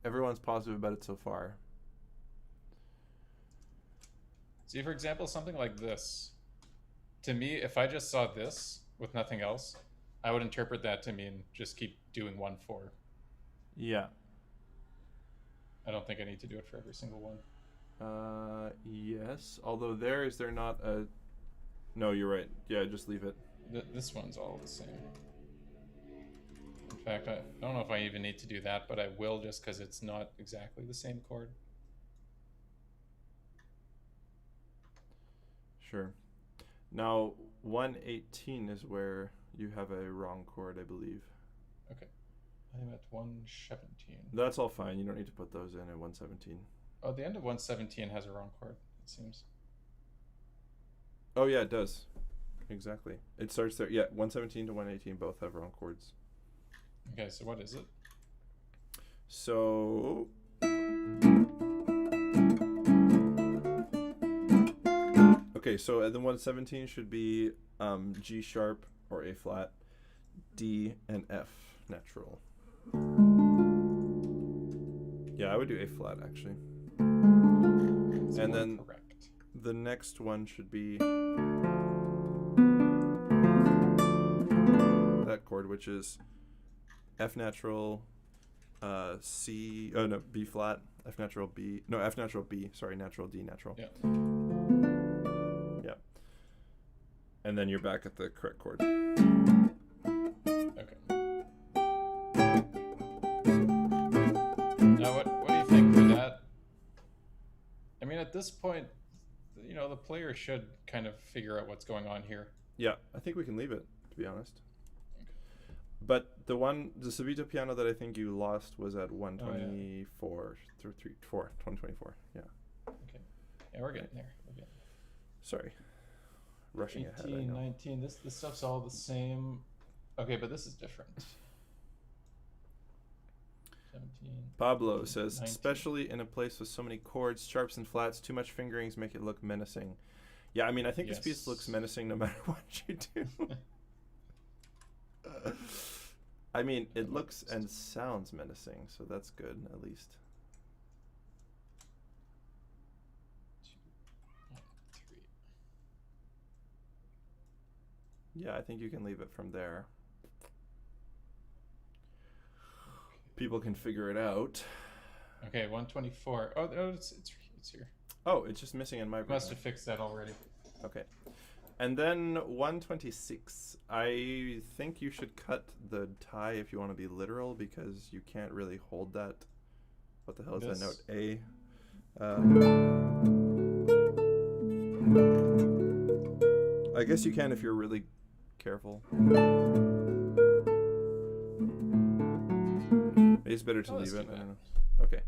Everyone's positive about it so far. See, for example, something like this. To me, if I just saw this with nothing else, I would interpret that to mean just keep doing 1/4. Yeah. I don't think I need to do it for every single one. Yes. Although they're not a... No, you're right. Yeah, just leave it. This one's all the same. In fact, I don't know if I even need to do that, but I will just because it's not exactly the same chord. Sure. Now, 118 is where you have a wrong chord, I believe. Okay. I'm at 117. That's all fine. You don't need to put those in at 117. Oh, the end of 117 has a wrong chord, it seems. Oh, yeah, it does. Exactly. It starts there. Yeah, 117 to 118 both have wrong chords. Okay, so what is it? So... Okay, so the 117 should be G sharp or A flat, D, and F natural. Yeah, I would do A flat actually. That's and then correct. The next one should be that chord, which is F natural, C, oh no, B flat, F natural B, no, F natural B, sorry, natural D natural. Yeah. Yeah. And then you're back at the correct chord. Okay. Now, what do you think for that? I mean, at this point, you know, the player should kind of figure out what's going on here. Yeah, I think we can leave it, to be honest. Okay. But the Subito piano that I think you lost was at 124, 124, yeah. Okay. Yeah, we're getting there. Sorry. Rushing 18, ahead, I know. 19, this stuff's all the same. Okay, but this is different. 17. Pablo says, 19. especially in a place with so many chords, sharps, and flats, too much fingerings make it look menacing. Yeah, I mean, I think this piece looks menacing no matter what you do. I mean, it looks and sounds menacing, so that's good, at least. 2, 1, 3. Yeah, I think you can leave it from there. People can figure it out. Okay, 124. Oh, it's here. Oh, it's just missing in my version. Must have fixed that already. Okay. And then 126. I think you should cut the tie if you want to be literal, because you can't really hold that. What the hell is that note? A. I guess you can if you're really careful. It's better to leave it. I don't know. Okay.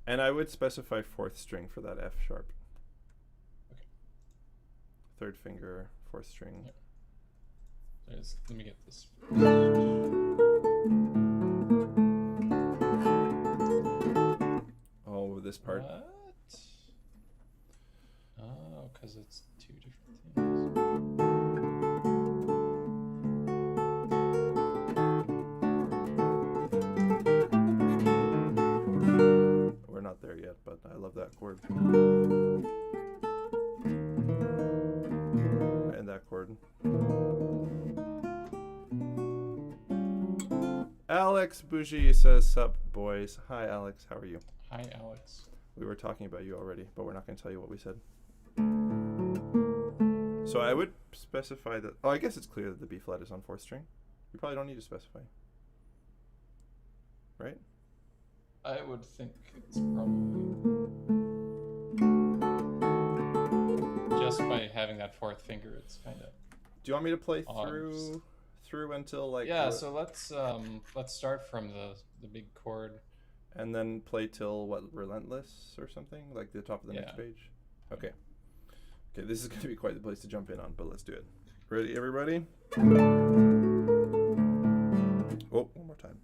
And I would specify 4th string for that F sharp. Okay. 3rd finger, 4th string. Yeah. Let me get this. Oh, this part. What? Oh, because it's 2 different things. We're not there yet, but I love that chord. And that chord. Alex Bougie says, sup, boys. Hi, Alex. How are you? Hi, Alex. We were talking about you already, but we're not going to tell you what we said. So I would specify that... Oh, I guess it's clear that the B flat is on 4th string. You probably don't need to specify. Right? I would think it's probably... Just by having that 4th finger, it's kind of... Do you want me to play through until like... Yeah, so let's start from the big chord. And then play till what, relentless or something, like the top of the next page. Okay. Okay, this is going to be quite the place to jump in on, but let's do it. Ready, everybody? Oh, one more time.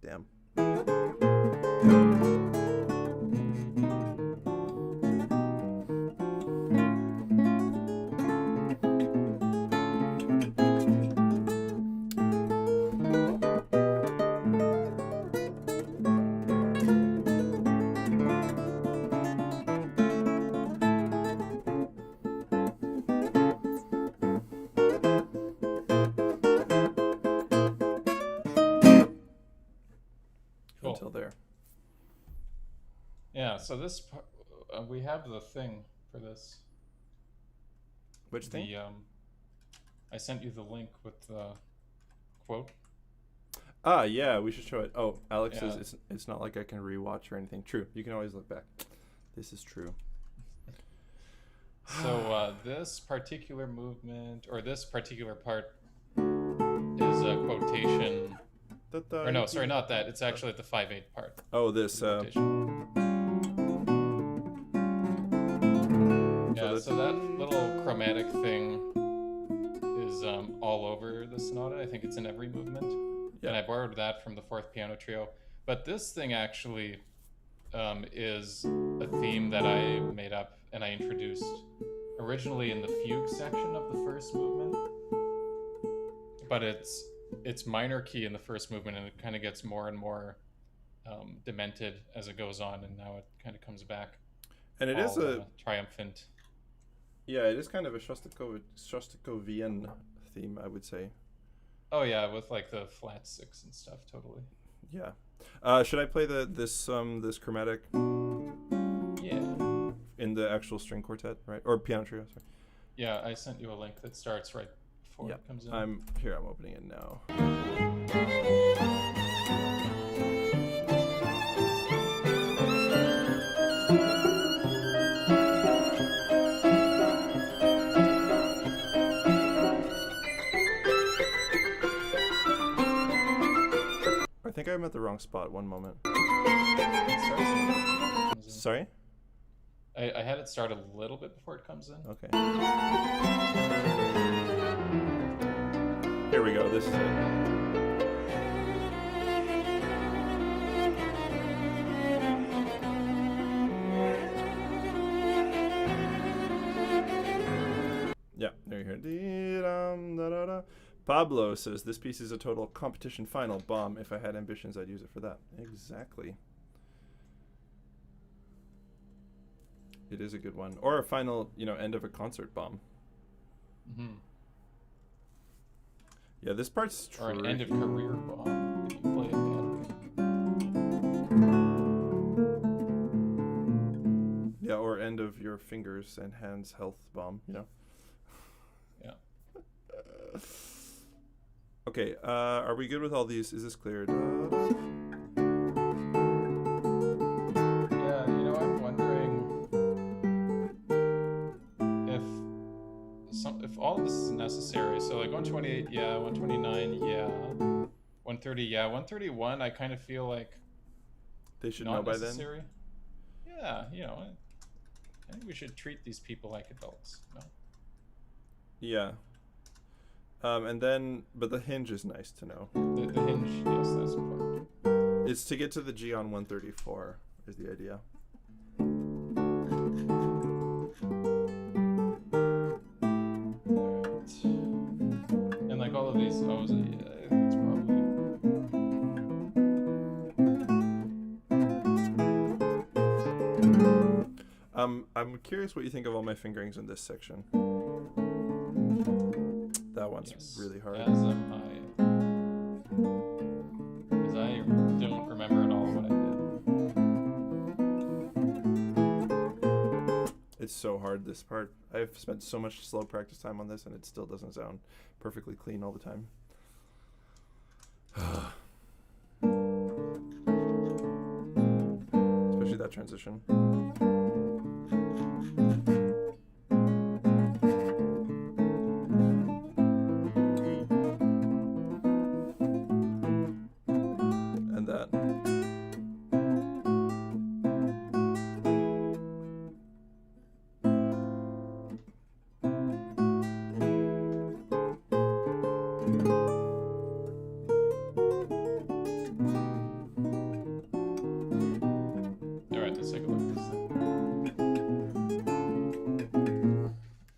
Damn. Cool. Until there. Yeah, so this we have the thing for this. Which thing? I sent you the link with the quote. Ah, yeah, we should show it. Oh, Alex Yeah. says it's not like I can rewatch or anything. True, you can always look back. This is true. So this particular movement, or this particular part, is a quotation. Or no, sorry, not that. It's actually the 5/8 part. Oh, this. Quotation. Yeah, so that little chromatic thing is all over the sonata. I think it's in every movement. Yeah. And I borrowed that from the fourth piano trio. But this thing actually is a theme that I made up and I introduced originally in the fugue section of the first movement. But it's minor key in the first movement, and it kind of gets more and more demented as it goes on, and now it kind of comes back. And it is a triumphant. Yeah, it is kind of a Shostakovian theme, I would say. Oh yeah, with like the flat six and stuff, totally. Yeah. Should I play this chromatic? Yeah. In the actual string quartet, right? Or piano trio, sorry. Yeah, I sent you a link that starts right before it comes in. I'm opening it now. I think I'm at the wrong spot. One moment. Sorry? I had it start a little bit before it comes in. Okay. Here we go. This is it. Yeah, there you hear. Dee-dum, da-da-da. Pablo says this piece is a total competition final bomb. If I had ambitions, I'd use it for that. Exactly. It is a good one. Or a final, end of a concert bomb. Mm-hmm. Yeah, this part's true. Or an end of career bomb if you play it badly. Yeah, or end of your fingers and hands health bomb, Yeah. Okay, are we good with all these? Is this clear? Yeah, I'm wondering if all of this is necessary. So like 128, yeah, 129, yeah, 130, yeah, 131. I kind of feel like They should not know by necessary. Yeah, I think we should treat these people like adults. No? Yeah. But the hinge is nice to know. The hinge, yes, that's important. It's to get to the G on 134 is the idea. Alright. And like all of these O's, yeah, it's probably... I'm curious what you think of all my fingerings in this section. That one's really hard. As am I. Because I don't remember at all what I did. It's so hard, this part. I've spent so much slow practice time on this, and it still doesn't sound perfectly clean all the time. Especially that transition. And that.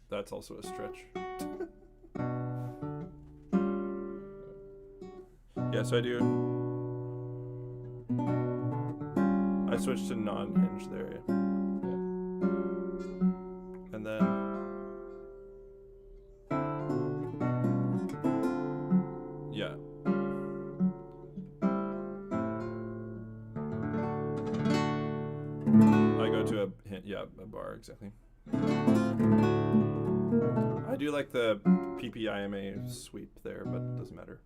That's also a stretch. Yeah, so I switched to non-hinge there. Yeah. And then yeah. I go to a bar, exactly. I do like the PPIMA sweep there, but it doesn't matter.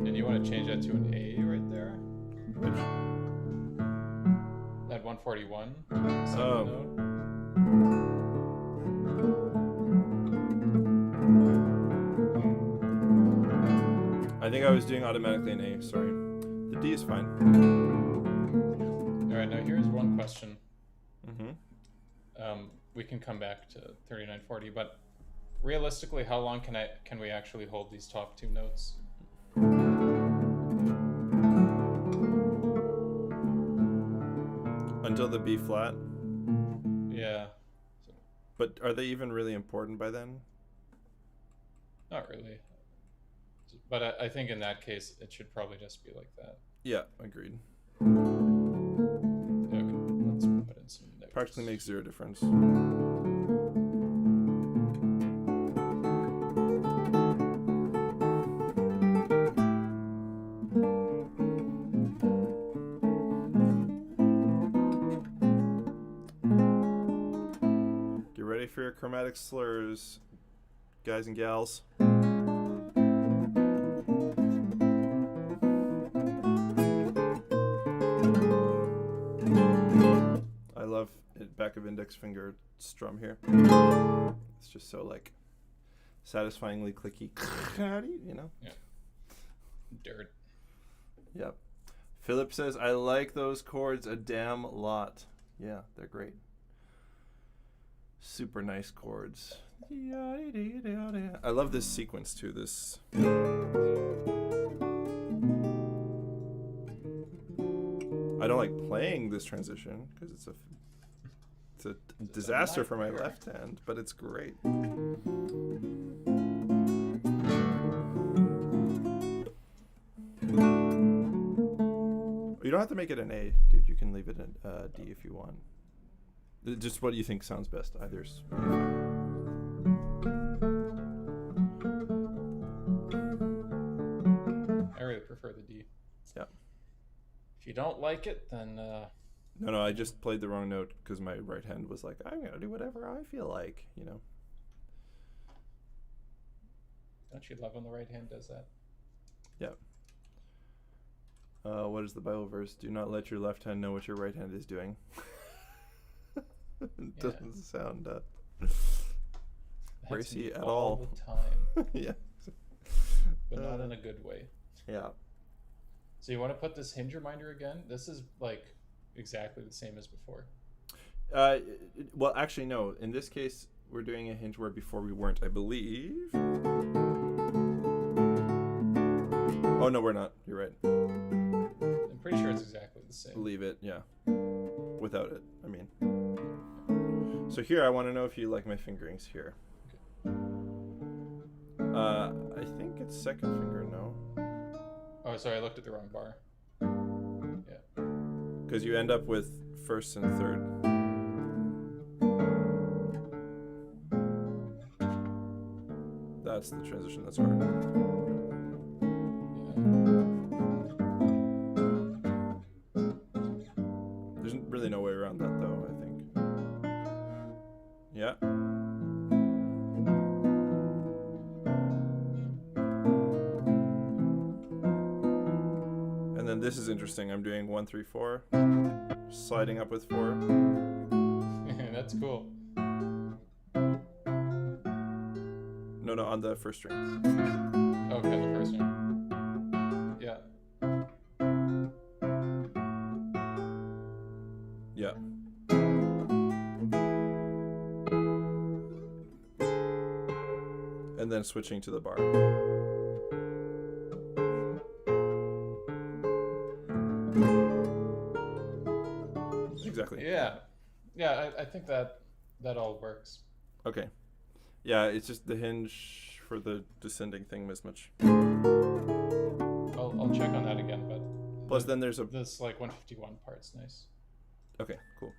And you want to change that to an A right there? Which? At 141. Oh. I think I was doing automatically an A, sorry. The D is fine. Alright, now here's one question. Mm-hmm. We can come back to 3940, but realistically, how long can we actually hold these top two notes? Until the B flat? Yeah. So, but are they even really important by then? not really. But I think in that case, it should probably just be like that. Yeah, agreed. Okay, let's put in some notes. Practically makes zero difference. Get ready for your chromatic slurs, guys and gals. I love it, back of index finger strum here. It's just so like satisfyingly clicky, you know? Yeah. Dirt. Yep. Philip says, I like those chords a damn lot. Yeah, they're great. Super nice chords. I love this sequence too. This. I don't like playing this transition because it's a disaster for my left hand, but it's great. You don't have to make it an A, dude. You can leave it a D if you want. Just what do you think sounds best? Either's I really prefer the D. Yeah. If you don't like it, then No, I just played the wrong note because my right hand was like, I'm gonna do whatever I feel like, you know. don't you love when the right hand does that? Yeah. What is the Bible verse? Do not let your left hand know what your right hand is doing. It doesn't sound racy at all. The time. Yeah. But not in a good way. Yeah. So you want to put this hinge reminder again? This is like exactly the same as before. Well, actually, no. In this case, we're doing a hinge where before we weren't, I believe. Oh, no, we're not. You're right. I'm pretty sure it's exactly the same. Leave it, yeah. Without it, I mean. So here, I want to know if you like my fingerings here. Okay. I think it's second finger, no? Oh, sorry, I looked at the wrong bar. Because you end up with first and third. That's the transition that's hard. There's really no way around that, though, I think. Yeah. And then this is interesting. I'm doing 1, 3, 4, sliding up with 4. That's cool. No, on the first string. Okay, the first string. Yeah. Yeah. And then switching to the bar. Exactly. Yeah, I think that all works. Okay. Yeah, it's just the hinge for the descending thing was much. I'll check on that again, but Plus, then there's this like 151 part's nice. Okay, cool.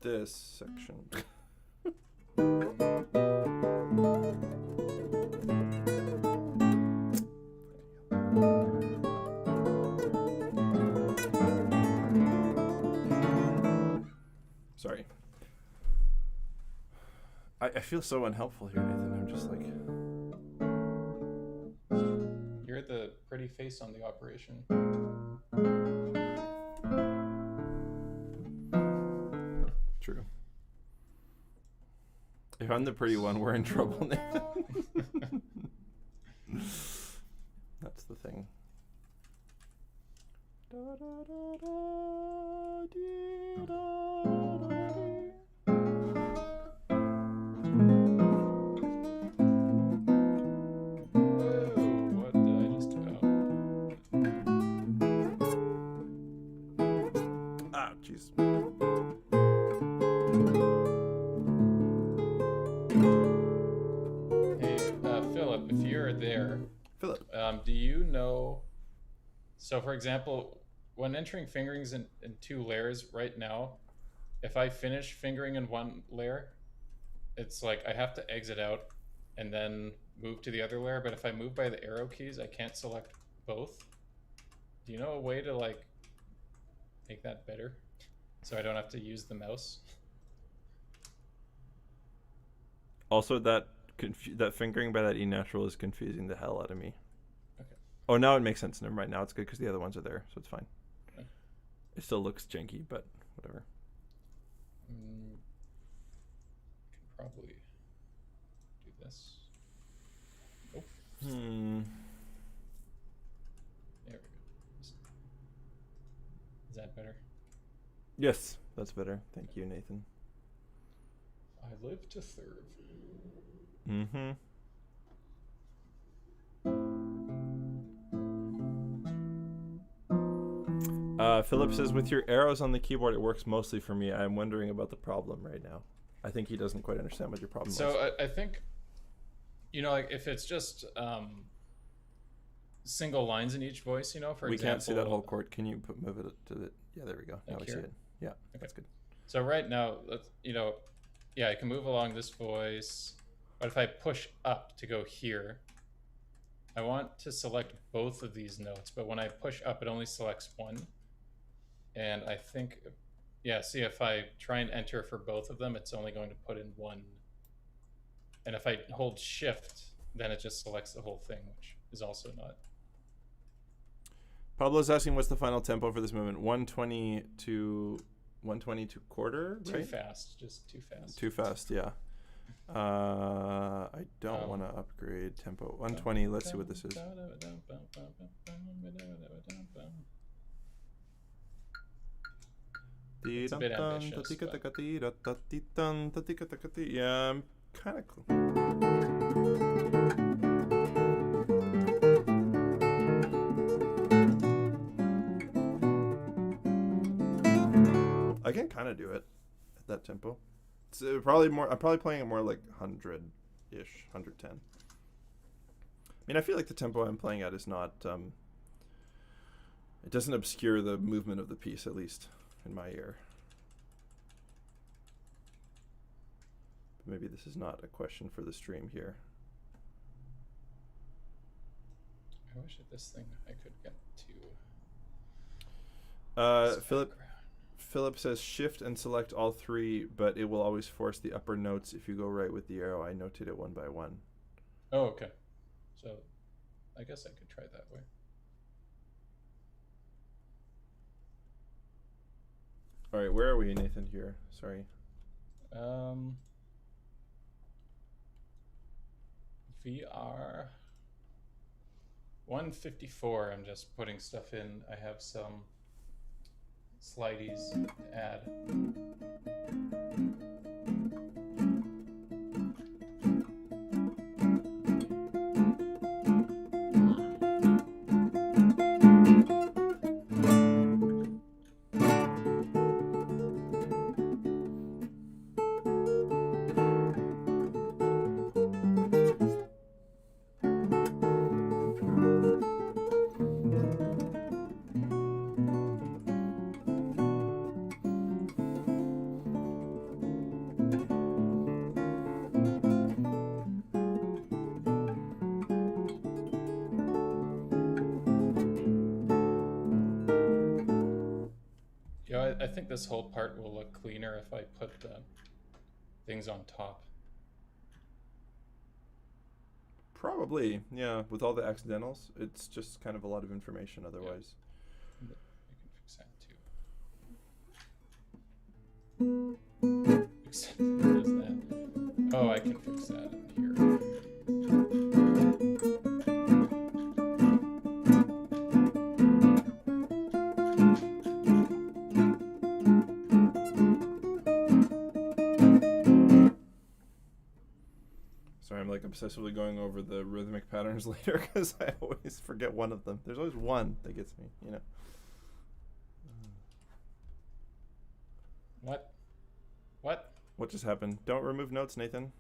This section. Sorry. I feel so unhelpful here, Nathan. I'm just like... You're the pretty face on the operation. True. If I'm the pretty one, we're in trouble, Nathan. That's the thing. What did I just do out? Ah, jeez. Hey, Philip, if you're there, Philip. do you know? So, for example, when entering fingerings in 2 layers right now, if I finish fingering in 1 layer, it's like I have to exit out and then move to the other layer. But if I move by the arrow keys, I can't select both. Do you know a way to like make that better so I don't have to use the mouse? Also, that fingering by that E natural is confusing the hell out of me. Okay. Oh, now it makes sense. Never mind. Now it's good because the other ones are there, so it's fine. Okay. It still looks janky, but whatever. Can probably do this. Nope. There we go. Is that better? Yes, that's better. Thank you, Nathan. I live to serve. Mm-hmm. Philip says, with your arrows on the keyboard, it works mostly for me. I'm wondering about the problem right now. I think he doesn't quite understand what your problem is. So I think, like if it's just single lines in each voice, for example. We can't see that whole chord. Can you move it to the... Yeah, there we go. Now we see it. Yeah, okay. That's good. So right now, let's, I can move along this voice. But if I push up to go here, I want to select both of these notes. But when I push up, it only selects one. And I think, see, if I try and enter for both of them, it's only going to put in one. And if I hold shift, then it just selects the whole thing, which is also not. Pablo's asking, what's the final tempo for this movement? 120 to quarter, right? Too fast, just too fast. Too fast, yeah. I don't want to upgrade tempo. 120, let's see what this is. It's a bit ambitious, yeah, I'm kind of cool. I can kind of do it at that tempo. It's probably more. I'm probably playing it more like 100-ish, 110. I mean, I feel like the tempo I'm playing at is not. It doesn't obscure the movement of the piece, at least in my ear. But maybe this is not a question for the stream here. I wish at this thing I could get to. Philip says shift and select all three, but it will always force the upper notes if you go right with the arrow. I notate it one by one. Oh, okay. So I guess I could try that way. All right, where are we, Nathan? Here, sorry. VR 154. I'm just putting stuff in. I have some slideys to add. I think this whole part will look cleaner if I put the things on top. Probably, yeah. With all the accidentals, it's just kind of a lot of information otherwise. Yeah. I can fix that too. Except what is that? Oh, I can fix that in here. Sorry, I'm like obsessively going over the rhythmic patterns later because I always forget one of them. There's always one that gets me, you know. What? What? What just happened? Don't remove notes, Nathan.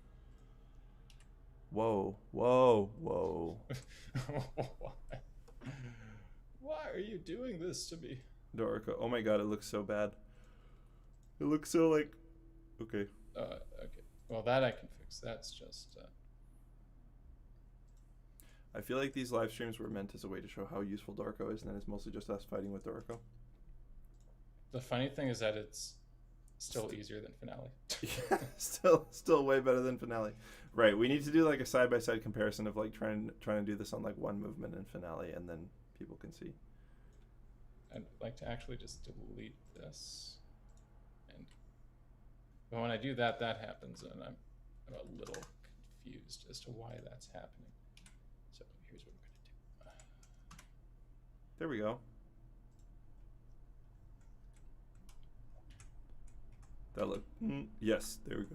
Whoa, whoa, whoa. Why are you doing this to me? Dorica, oh my god, it looks so bad. It looks so like, okay. Okay. Well, that I can fix. That's just... I feel like these live streams were meant as a way to show how useful Dorico is, and then it's mostly just us fighting with Dorico. The funny thing is that it's still easier than Finale. Yeah, still way better than Finale. Right, we need to do like a side-by-side comparison of like trying to do this on like one movement in Finale, and then people can see. I'd like to actually just delete this. But when I do that, that happens, and I'm a little confused as to why that's happening. So here's what we're going to do. There we go. That look. Yes, there we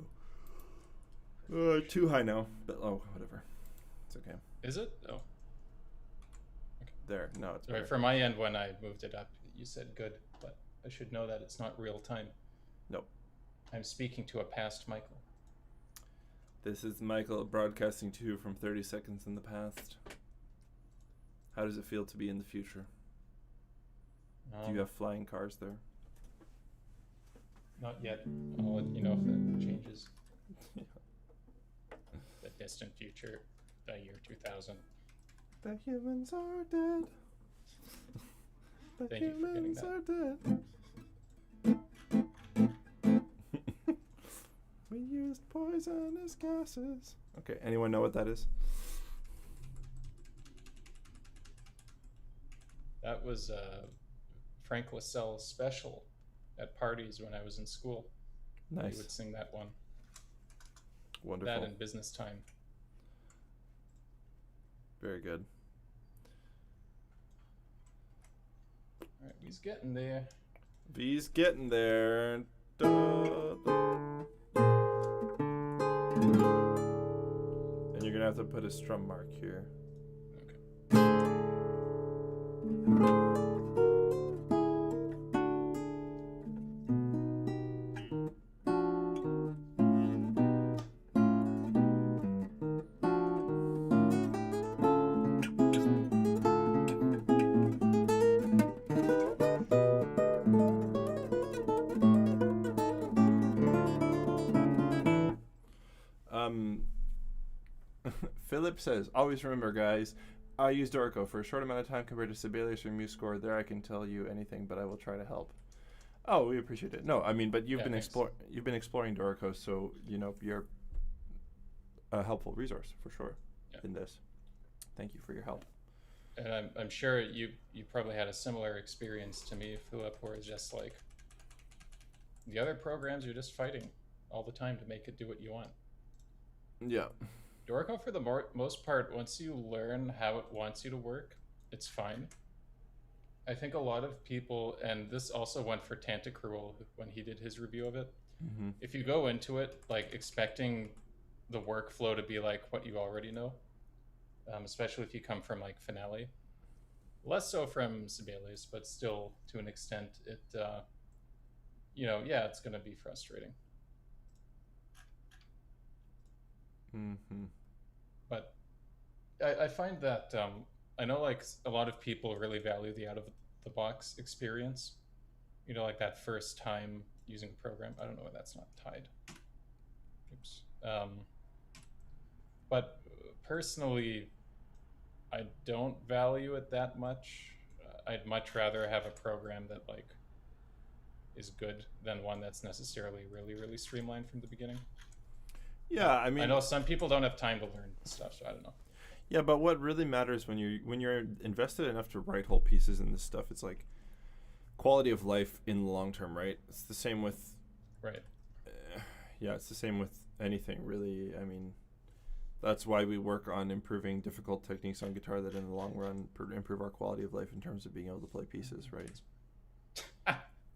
go. Too high now, but oh, whatever. It's okay. Is it? Oh. Okay. There. No, it's All right. For my end, when I moved it up, you said good, but I should know that it's not real time. Nope. I'm speaking to a past Michael. This is Michael broadcasting to you from 30 seconds in the past. How does it feel to be in the future? Do you have flying cars there? Not yet. I'll let you know if it changes. Yeah. The distant future, the year 2000. The humans are dead. The Thank you for getting humans that. are dead. We used poisonous gases. Okay, anyone know what that is? That was Frank Lascelles' special at parties when I was in school. Nice. He would sing that one. Wonderful. That in business time. Very good. All right, he's getting there. V's getting there. Da, da. And you're gonna have to put a strum mark here. Okay. Philip says, always remember, guys, I use Dorico for a short amount of time compared to Sibelius or MuseScore. There I can tell you anything, but I will try to help. Oh, we appreciate it. No, I mean, but you've been exploring Dorico, so you're a helpful resource for sure in this. Thank you for your help. And I'm sure you probably had a similar experience to me, Philip, where it's just like the other programs you're just fighting all the time to make it do what you want. Yeah. Dorico, for the most part, once you learn how it wants you to work, it's fine. I think a lot of people, and this also went for Tantacruel when he did his review of it, if you go into it like expecting the workflow to be like what you already know, especially if you come from like Finale, less so from Sibelius, but still to an extent, it, it's going to be frustrating. But I find that I know like a lot of people really value the out of the box experience, like that first time using a program. I don't know why that's not tied. Oops. But personally, I don't value it that much. I'd much rather have a program that like is good than one that's necessarily really, really streamlined from the beginning. Yeah, I mean, I know some people don't have time to learn stuff, so I don't know. Yeah, but what really matters when you're invested enough to write whole pieces in this stuff, it's like quality of life in the long term, right? It's the same with it's the same with anything, really. I mean, that's why we work on improving difficult techniques on guitar that in the long run improve our quality of life in terms of being able to play pieces, right?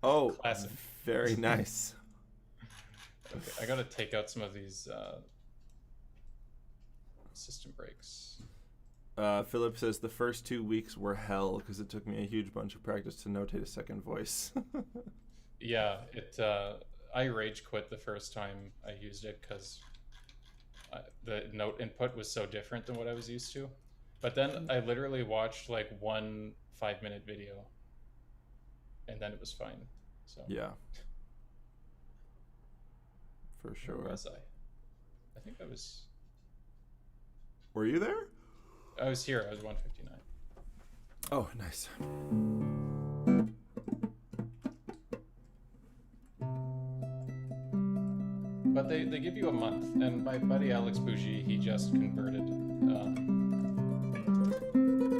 Oh, classic. Very nice. Okay, I gotta take out some of these system breaks. Philip says the first 2 weeks were hell because it took me a huge bunch of practice to notate a second voice. Yeah, I rage quit the first time I used it because the note input was so different than what I was used to. But then I literally watched like 1 5-minute video, and then it was fine. So yeah, for sure. Where was I? I think I was. Were you there? I was here. I was 159. Oh, nice. But they give you a month, and my buddy Alex Bougie, he just converted.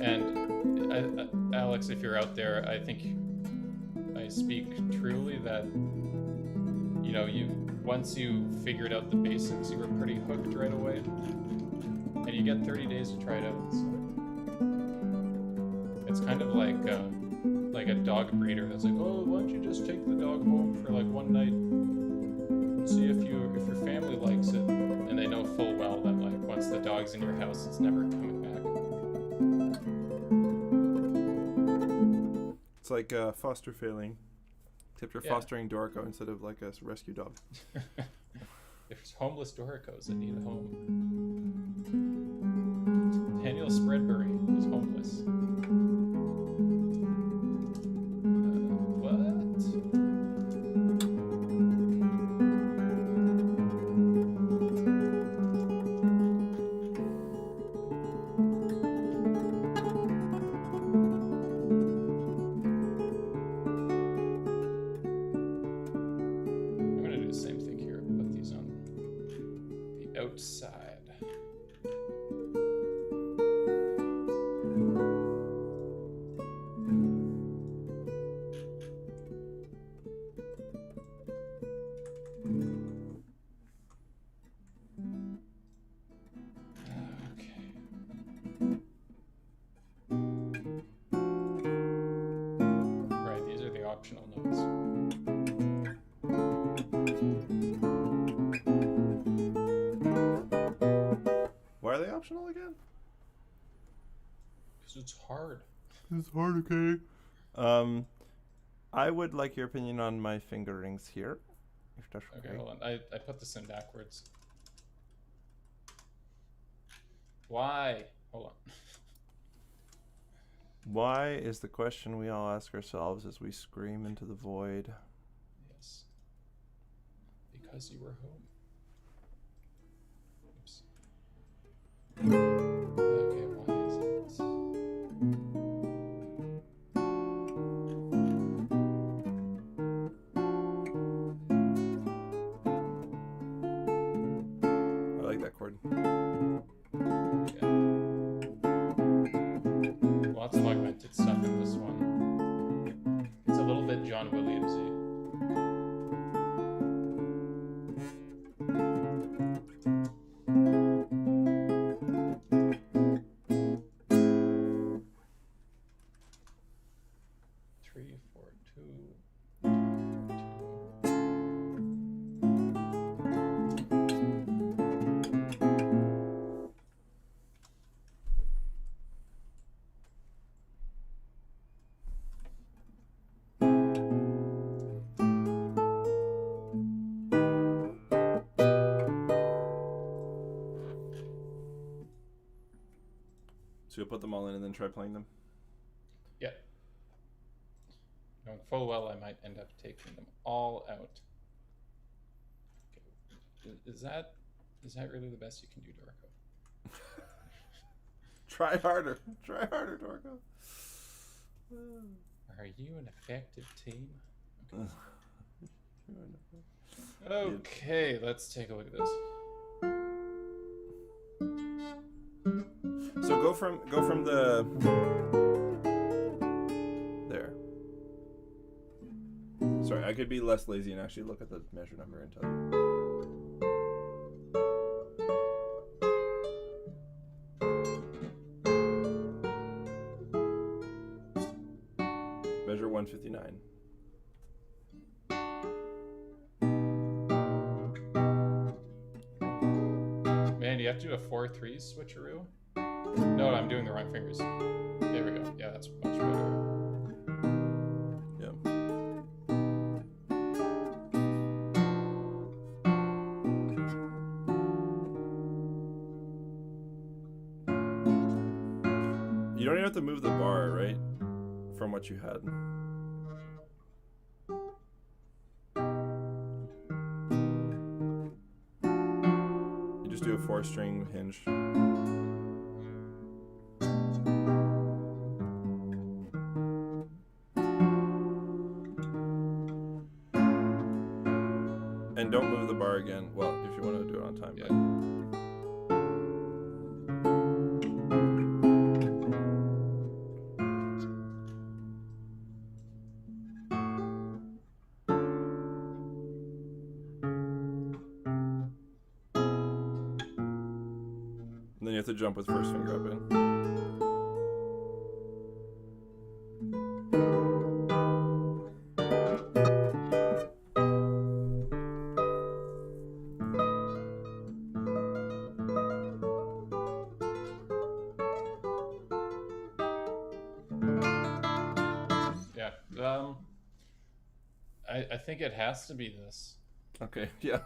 And Alex, if you're out there, I think I speak truly that once you figured out the basics, you were pretty hooked right away. And you get 30 days to try it out. So it's kind of like a dog breeder that's like, oh, why don't you just take the dog home for like one night and see if your family likes it. And they know full well that like once the dog's in your house, it's never coming back. It's like foster failing, except you're fostering Dorico instead of like a rescue dog. There's homeless Doricos that need a home. Daniel Spreadbury is homeless. I'm going to do the same thing here. Put these on the outside. Optional notes. Why are they optional again? Because it's hard. It's hard, okay. I would like your opinion on my fingerings here. If that's okay, hold on. I put this in backwards. Why? Hold on. Why is the question we all ask ourselves as we scream into the void. Yes. Because you were home. Oops. Okay, why is it? I like that chord. Okay. Lots of augmented stuff in this one. It's a little bit John Williamsy. Three, four, two. So you'll put them all in and then try playing them? Yeah. Knowing full well I might end up taking them all out. Okay. Is that really the best you can do, Dorco? Try harder. Try harder, Dorco. Are you an effective team? Okay, let's take a look at this. So go from the there. Sorry, I could be less lazy and actually look at the measure number and tell you. Measure 159. Man, you have to do a 4-3 switcheroo? No, I'm doing the wrong fingers. There we go. Yeah, that's much better. Yeah. You don't even have to move the bar, right? From what you had. You just do a 4-string hinge. And don't move the bar again. Well, if you want to do it on time. Yeah. And then you have to jump with first finger up in. Yeah. I think it has to be this. Okay, yeah.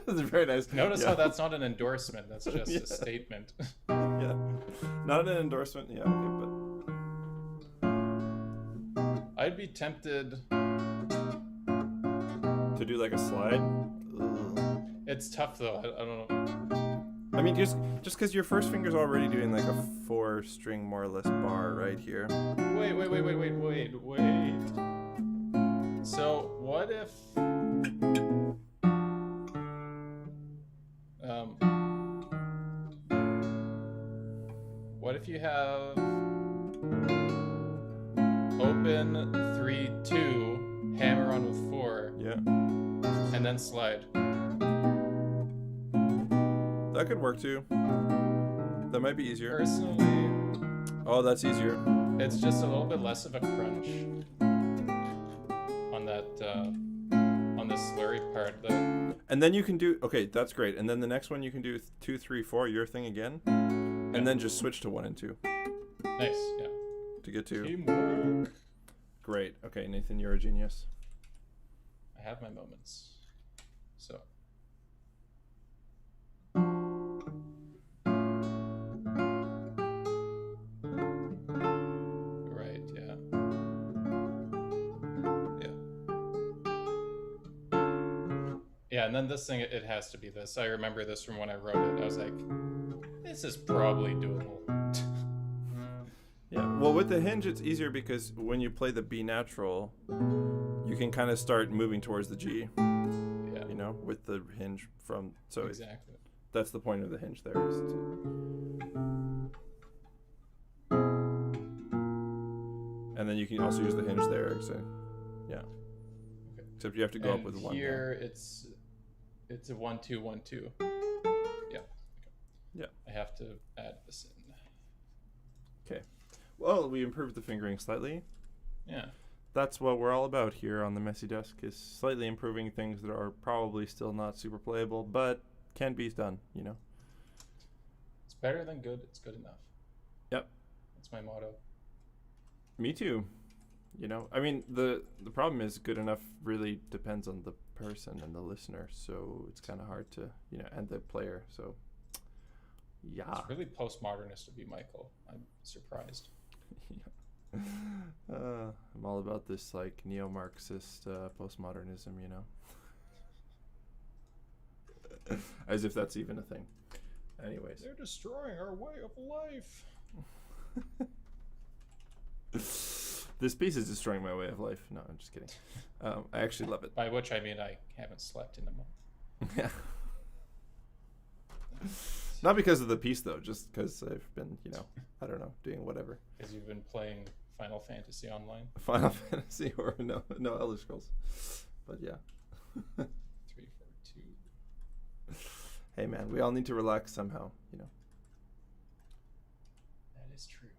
That's very nice. Notice yeah. how that's not an endorsement, that's just Yeah. a statement. Yeah. Not an endorsement. Yeah, okay, I'd be tempted. but to do like a slide. Ugh. It's tough though. I don't know. I mean, just because your first finger's already doing like a 4-string more or less bar right here. Wait. So what if what if you have open 3-2, hammer on with 4, Yeah. and then slide? That could work too. That might be easier. Personally, Oh, that's easier. it's just a little bit less of a crunch on that on the slurry part. And then you can do, okay, that's great. And then the next one you can do 2, 3, 4, your thing again. And then just switch to 1 and 2 Nice, yeah. to get to. Teamwork. Great. Okay, Nathan, you're a genius. I have my moments. So. Right, yeah. Yeah, and then this thing, it has to be this. I remember this from when I wrote it. I was like, This is probably doable. Yeah. Well, with the hinge, it's easier because when you play the B natural, you can kind of start moving towards the G. Yeah. You know, with the hinge from. So Exactly. that's the point of the hinge there. Is and then you can also use the hinge there. So, yeah. Okay. Except you have to go up with one. Here it's a 1-2 1-2. Yeah. Okay. Yeah. I have to add this in. Okay. Well, we improved the fingering slightly. Yeah. That's what we're all about here on the Messy Desk, is slightly improving things that are probably still not super playable, but can be done, you know? It's better than good. It's good enough. Yep. That's my motto. Me too. You know, I mean, the problem is good enough really depends on the person and the listener, so it's kind of hard to, you know, and the player, so yeah. It's really postmodernist of you, Michael. I'm surprised. Yeah. I'm all about this like neo-Marxist postmodernism, you know. As if that's even a thing. Anyways. They're destroying our way of life. This piece is destroying my way of life. No, I'm just kidding. I actually love it. By which I mean I haven't slept in a month. Yeah. Not because of the piece, though, just because I've been, you know, I don't know, doing whatever. Because you've been playing Final Fantasy Online. Final Fantasy or no Elder Scrolls. But yeah. 3, 4, 2. Hey, man, we all need to relax somehow, you know. That is true.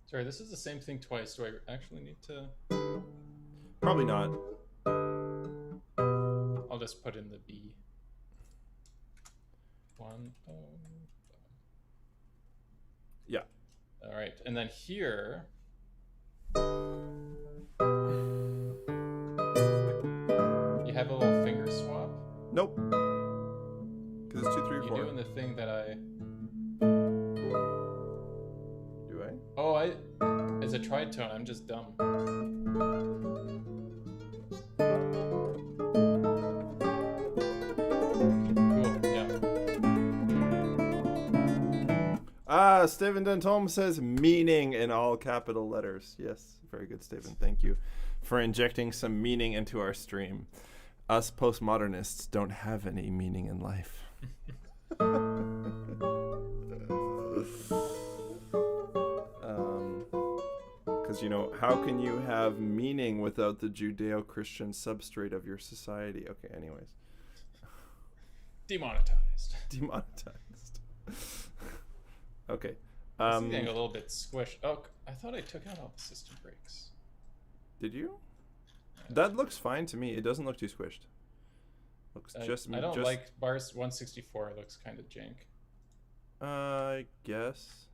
Sorry, this is the same thing twice. Do I actually need to? Probably not. I'll just put in the B. 1. Yeah. All right, and then here. You have a little finger swap. Nope. Because it's 2, 3, 4. You're doing the thing that I. Do I? Oh, it's a tritone. I'm just dumb. Steven Dentom says meaning in all capital letters. Yes, very good, Steven. Thank you for injecting some meaning into our stream. Us postmodernists don't have any meaning in life. Because, you know, how can you have meaning without the Judeo-Christian substrate of your society? Okay, anyways. Demonetized. Demonetized. Okay. This is getting a little bit squished. Oh, I thought I took out all the system breaks. Did you? That looks fine to me. It doesn't look too squished. Looks I don't like bars 164. It looks kind of jank. I guess.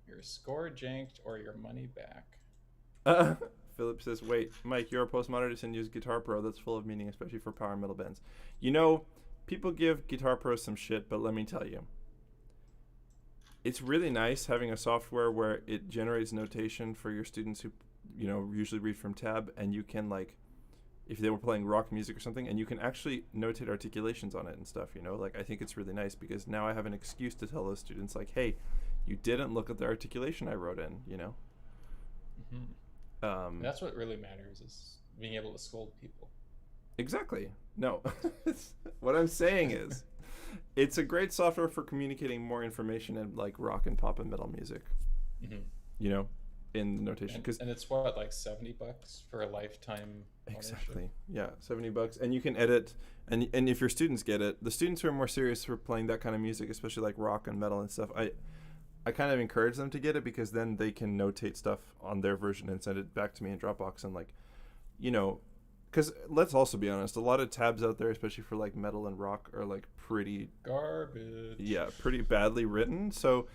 Your score janked or your money back. Philip says, wait, Mike, you're a postmodernist and use Guitar Pro. That's full of meaning, especially for power metal bands. You know, people give Guitar Pro some shit, but let me tell you. It's really nice having a software where it generates notation for your students who, you know, usually read from tab, and you can, like, if they were playing rock music or something, and you can actually notate articulations on it and stuff, you know? Like, I think it's really nice because now I have an excuse to tell those students, like, hey, you didn't look at the articulation I wrote in, you know? Mm-hmm. That's what really matters, is being able to scold people. Exactly. No. What I'm saying is, it's a great software for communicating more information in, like, rock and pop and metal music. Mm-hmm. You know, in notation. And it's what, like $70 for a lifetime ownership? Exactly. Yeah, $70, and you can edit. And if your students get it, the students who are more serious for playing that kind of music, especially like rock and metal and stuff, I kind of encourage them to get it because then they can notate stuff on their version and send it back to me in Dropbox. And, like, you know, because let's also be honest, a lot of tabs out there, especially for like metal and rock, are like pretty garbage. Yeah, pretty badly written. So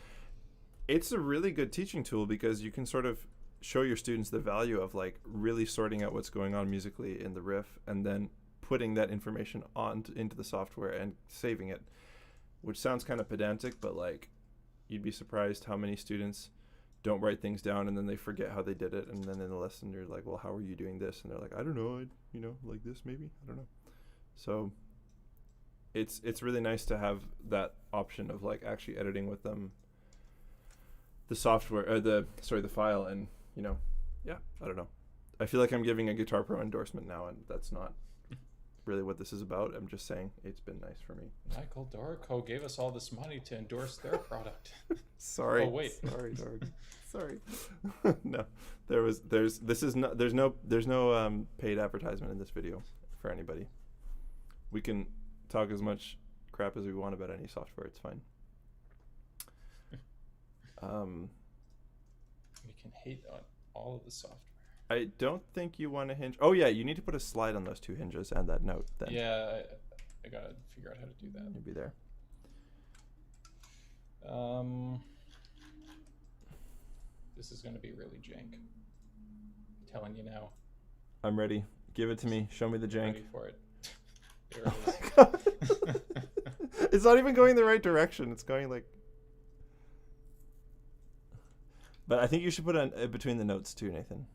it's a really good teaching tool because you can sort of show your students the value of, like, really sorting out what's going on musically in the riff and then putting that information into the software and saving it, which sounds kind of pedantic, but, like, you'd be surprised how many students don't write things down and then they forget how they did it, and then in the lesson you're like, well, how are you doing this? And they're like, I don't know, like this maybe, I don't know. So it's really nice to have that option of like actually editing with them, the software, the file, and yeah, I don't know. I feel like I'm giving a Guitar Pro endorsement now, and that's not really what this is about. I'm just saying it's been nice for me. Michael Dorico gave us all this money to endorse their product. Sorry. Oh wait. Sorry, Dorg. Sorry. No, there's no paid advertisement in this video for anybody. We can talk as much crap as we want about any software. It's fine. We can hate on all of the software. I don't think you want to hinge. Oh yeah, you need to put a slide on those two hinges and that note. Then Yeah, I gotta figure out how to do that. maybe there. This is gonna be really jank. I'm telling you now. I'm ready. Give it to me. Show me the jank. Ready for it. There Oh it is. my god. It's not even going the right direction. It's going like. But I think you should put it between the notes too, Nathan.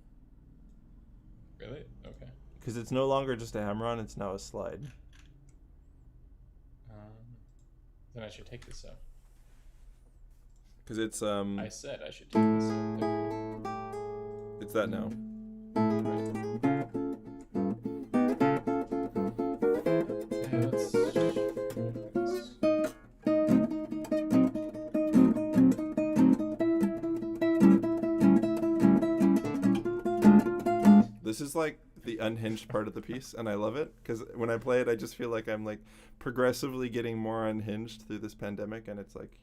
Really? Okay. Because it's no longer just a hammer-on, it's now a slide. Then I should take this out. Because it's I said I should take this out. There. it's that now. Yeah, let's. This is like the unhinged part of the piece, and I love it because when I play it, I just feel like I'm like progressively getting more unhinged through this pandemic, and it's like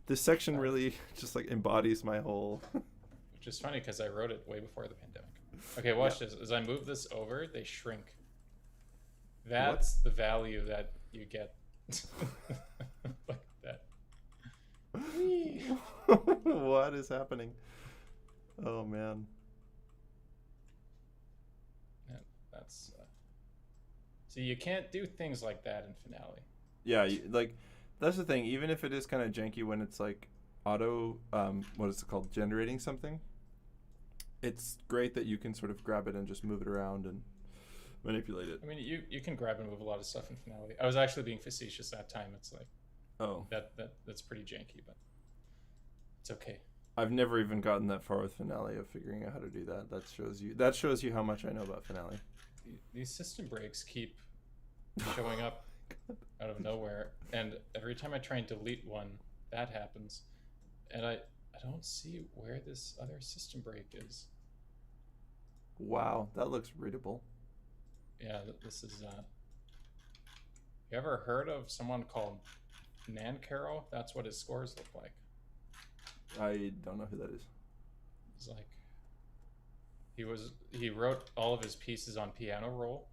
this section really just like embodies my whole. Which is funny because I wrote it way before the pandemic. Okay, watch this. As I move this over, they shrink. That's the value that you get. Like that. What is happening? Oh man. That's see, you can't do things like that in Finale. Yeah, like that's the thing. Even if it is kind of janky when it's like auto, what is it called, generating something. It's great that you can sort of grab it and just move it around and manipulate it. I mean, you can grab and move a lot of stuff in Finale. I was actually being facetious that time. It's like, oh, that's pretty janky, but it's okay. I've never even gotten that far with Finale of figuring out how to do that. That shows you how much I know about Finale. These system breaks keep showing up out of nowhere, and every time I try and delete one, that happens, and I don't see where this other system break is. Wow, that looks readable. Yeah, this is. You ever heard of someone called Nancaro? That's what his scores look like. I don't know who that is. It's like he wrote all of his pieces on piano roll,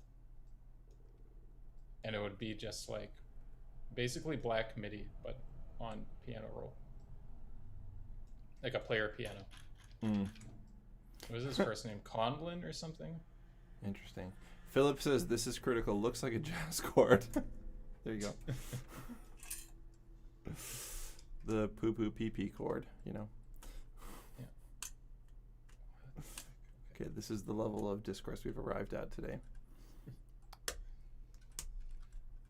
and it would be just like basically black MIDI but on piano roll, like a player piano. What was his first name? Conlin or something? Interesting. Philip says this is critical. Looks like a jazz chord. There you go. The poo poo pee pee chord, Yeah. Okay, this is the level of discourse we've arrived at today.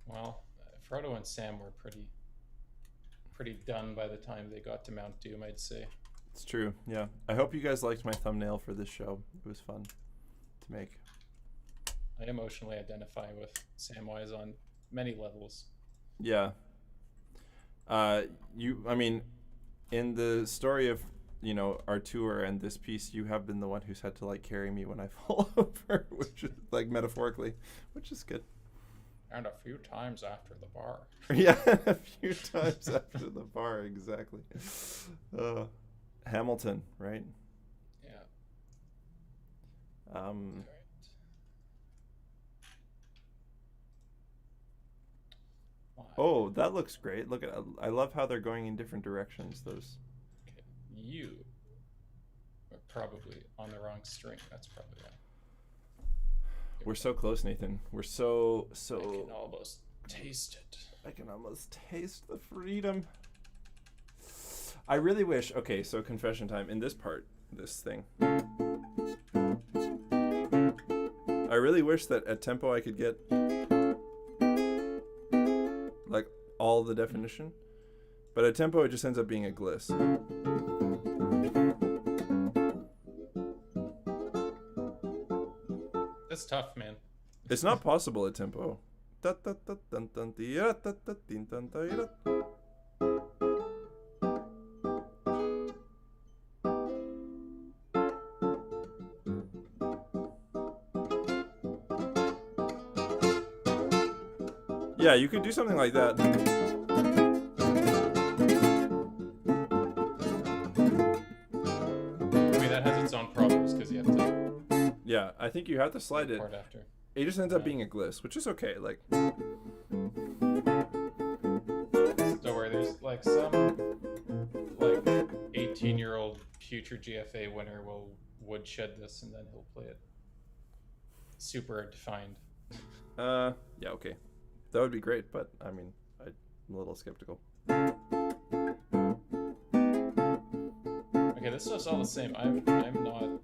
Well, Frodo and Sam were pretty done by the time they got to Mount Doom, I'd say. It's true, yeah. I hope you guys liked my thumbnail for this show. It was fun to make. I emotionally identify with Samwise on many levels. Yeah. I mean, in the story of, our tour and this piece, you have been the one who's had to like carry me when I fall over, which is like metaphorically, which is good. And a few times after the bar. Yeah, a few times after the bar, exactly. Hamilton, right? Yeah. Um. All right. Wow. Oh, that looks great. Look at, I love how they're going in different directions. Those. Okay. You are probably on the wrong string. That's probably why. We're so close, Nathan. We're so. I can almost taste it. I can almost taste the freedom. I really wish. Okay, so confession time. In this part, this thing. I really wish that at tempo I could get all the definition. But at tempo, it just ends up being a gliss. That's tough, man. It's not possible at tempo. Yeah, you could do something like that. I mean, that has its own problems because you have to Yeah, I think you have to slide it. record after. It just ends up being a gliss, which is okay. Like, Don't worry, there's like some like 18-year-old future GFA winner will woodshed this and then he'll play it super defined. yeah, okay. That would be great, but I mean, I'm a little skeptical. Okay, this stuff's all the same. I'm not gonna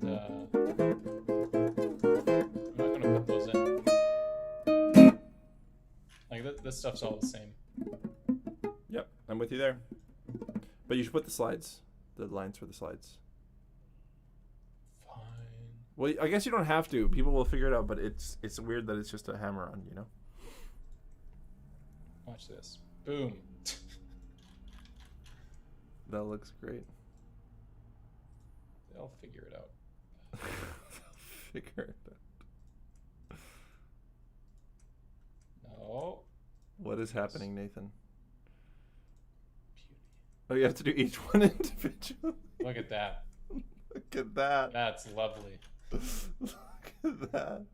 put those in. Like this stuff's all the same. Yep, I'm with you there. But you should put the slides, the lines for the slides. Fine. Well, I guess you don't have to. People will figure it out, but it's weird that it's just a hammer on, you know? Watch this. Boom. That looks great. They'll figure it out. Figure it out. No. What is happening, Nathan? Beauty. Oh, you have to do each one individually? Look at that. Look at that. That's lovely. Look at that.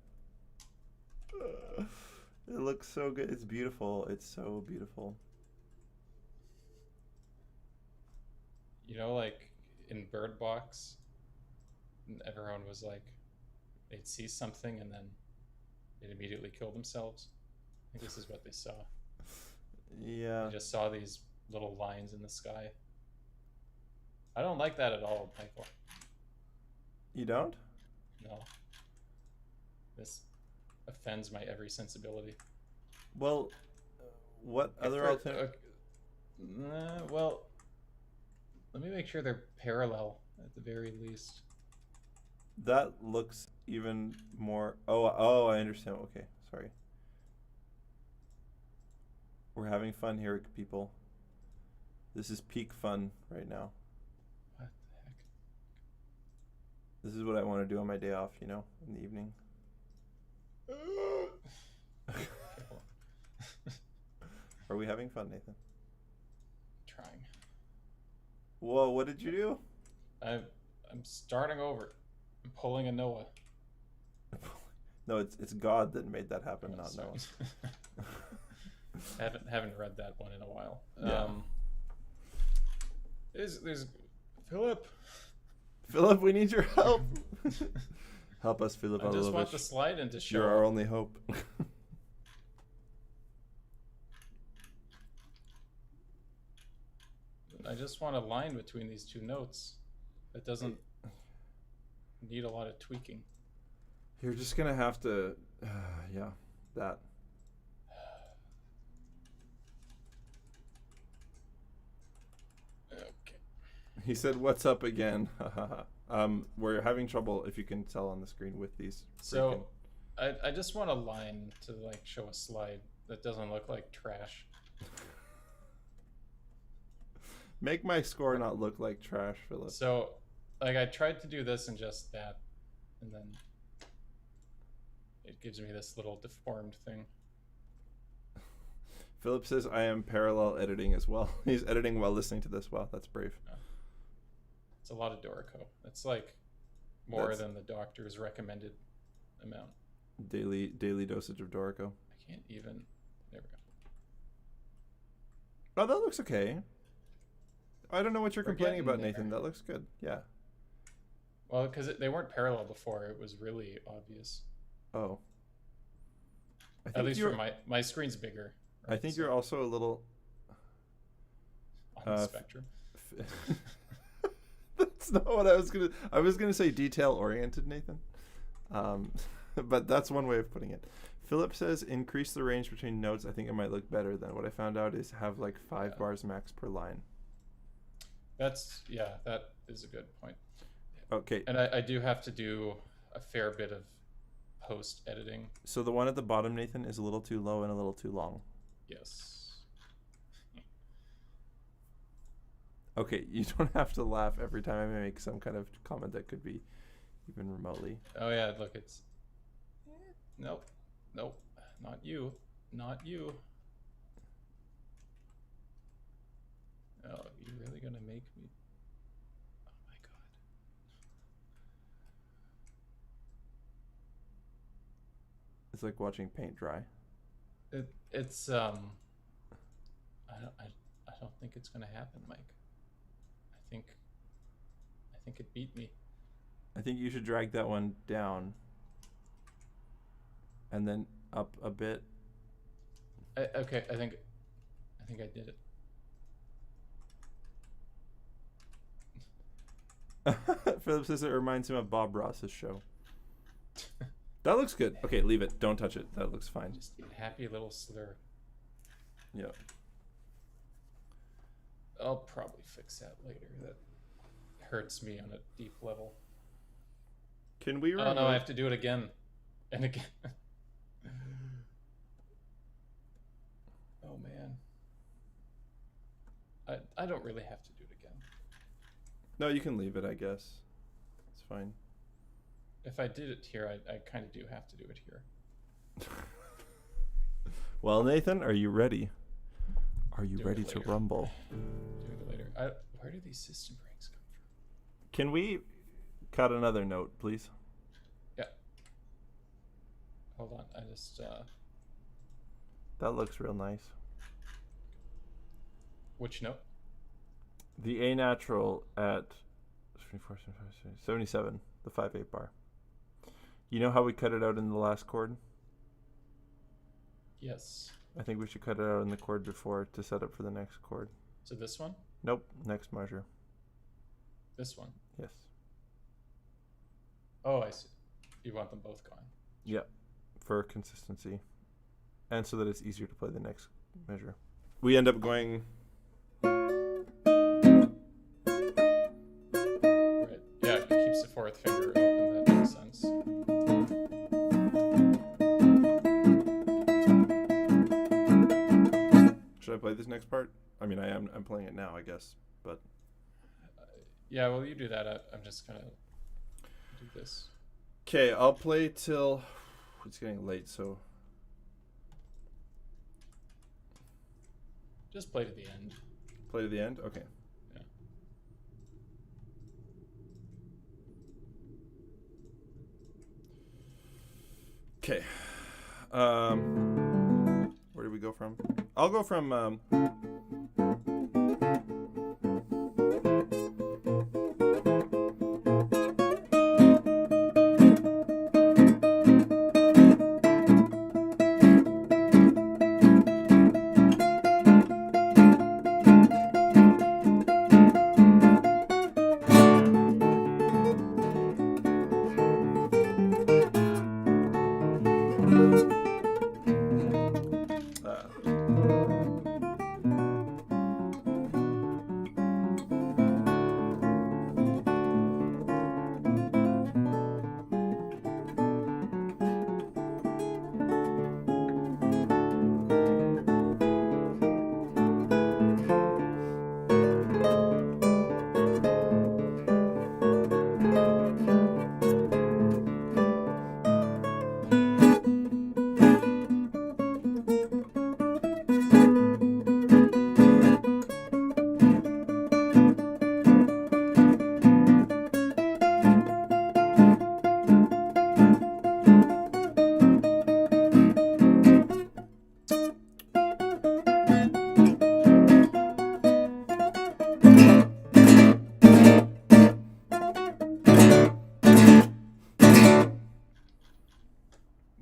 It looks so good. It's beautiful. It's so beautiful. You know, like in Bird Box, everyone was like, they'd see something and then they'd immediately kill themselves. I think this is what they saw. Yeah. They just saw these little lines in the sky. I don't like that at all, Michael. You don't? No. This offends my every sensibility. Well, what other alternative? Well, let me make sure they're parallel at the very least. That looks even more. Oh, I understand. Okay, sorry. We're having fun here, people. This is peak fun right now. What the heck? This is what I want to do on my day off, you know, in the evening. Are we having fun, Nathan? Trying. Whoa, what did you do? I'm starting over. I'm pulling a Noah. No, it's God that made that happen, not sorry. Noah. haven't read that one in a while. Yeah. There's Philip. Philip, we need your help. Help us, Philip. I just want the slide in to show. You're our only hope. I just want a line between these two notes that doesn't need a lot of tweaking. You're just gonna have to, yeah, that. Okay. He said, "What's up again?" We're having trouble, if you can tell on the screen, with these. So, I just want a line to like show a slide that doesn't look like trash. Make my score not look like trash, Philip. So, like I tried to do this and just that, and then it gives me this little deformed thing. Philip says, "I am parallel editing as well." He's editing while listening to this. Wow, that's brave. It's a lot of Dorico. It's like more than the doctor's recommended amount. Daily dosage of Dorico. I can't even. There we go. Oh, that looks okay. I don't know what you're We're complaining about, getting Nathan. there. That looks good. Yeah. Well, because they weren't parallel before, it was really obvious. Oh. At least for my screen's bigger. I think you're also a little on the spectrum. That's not what I was gonna say. Detail oriented, Nathan. But that's one way of putting it. Philip says increase the range between notes. I think it might look better than what I found out is have like 5 bars max per line. That is a good point. Okay. And I do have to do a fair bit of post editing. So the one at the bottom, Nathan, is a little too low and a little too long. Yes. Okay, you don't have to laugh every time I make some kind of comment that could be even remotely. Oh yeah, look, it's nope, not you. Oh, you're really gonna make me? Oh my god. It's like watching paint dry. It's I don't think it's gonna happen, Mike. I think it beat me. I think you should drag that one down and then up a bit. Okay, I think I did it. Philip says it reminds him of Bob Ross's show. That looks good. Okay, leave it. Don't touch it. That looks fine. Just a happy little slur. Yeah. I'll probably fix that later. That hurts me on a deep level. Can we? Oh no, I have to do it again and again. Oh man. I don't really have to do it again. No, you can leave it, I guess. It's fine. If I did it here, I kind of do have to do it here. Well, Nathan, are you ready? Are you ready to rumble? Doing it later. Where do these system breaks come from? Can we cut another note, please? Yeah. Hold on. I just... That looks real nice. Which note? The A natural at 77, the 5/8 bar. You know how we cut it out in the last chord? Yes. I think we should cut it out in the chord before to set up for the next chord. So this one? Nope, next measure. This one? Yes. Oh, I see. You want them both gone? Yeah, for consistency. And so that it's easier to play the next measure. We end up going... Right. Yeah, it keeps the fourth finger open. That makes sense. Should I play this next part? I mean, I'm playing it now, I guess, but... Yeah, well, you do that. I'm just gonna do this. Okay, I'll play till... It's getting late, so... Just play to the end. Play to the end? Okay. Yeah. Okay. Where do we go from? I'll go from...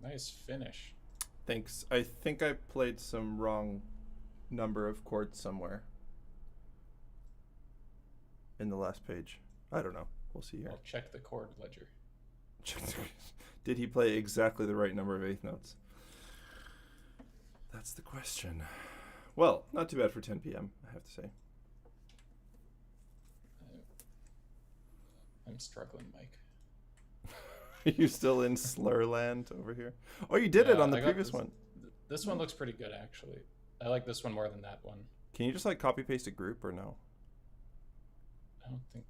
Nice finish. Thanks. I think I played some wrong number of chords somewhere in the last page. I don't know. We'll see here. I'll check the chord ledger. Did he play exactly the right number of eighth notes? That's the question. Well, not too bad for 10 p.m., I have to say. I'm struggling, Mike. Are you still in Slurland over here? Oh, you did it on the previous one. This one looks pretty good, actually. I like this one more than that one. Can you just like copy paste a group or no? I don't think.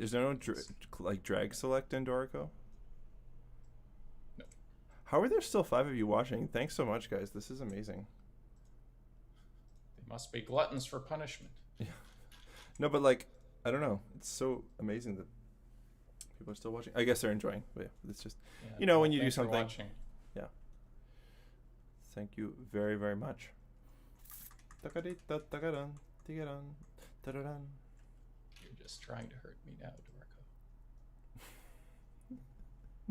Is there no drag select in Dorico? No. How are there still 5 of you watching? Thanks so much, guys. This is amazing. They must be gluttons for punishment. Yeah. No, but like, I don't know. It's so amazing that people are still watching. I guess they're enjoying. But yeah, it's just, when you do something. Yeah. Thank you very, very much. You're just trying to hurt me now, Dorico.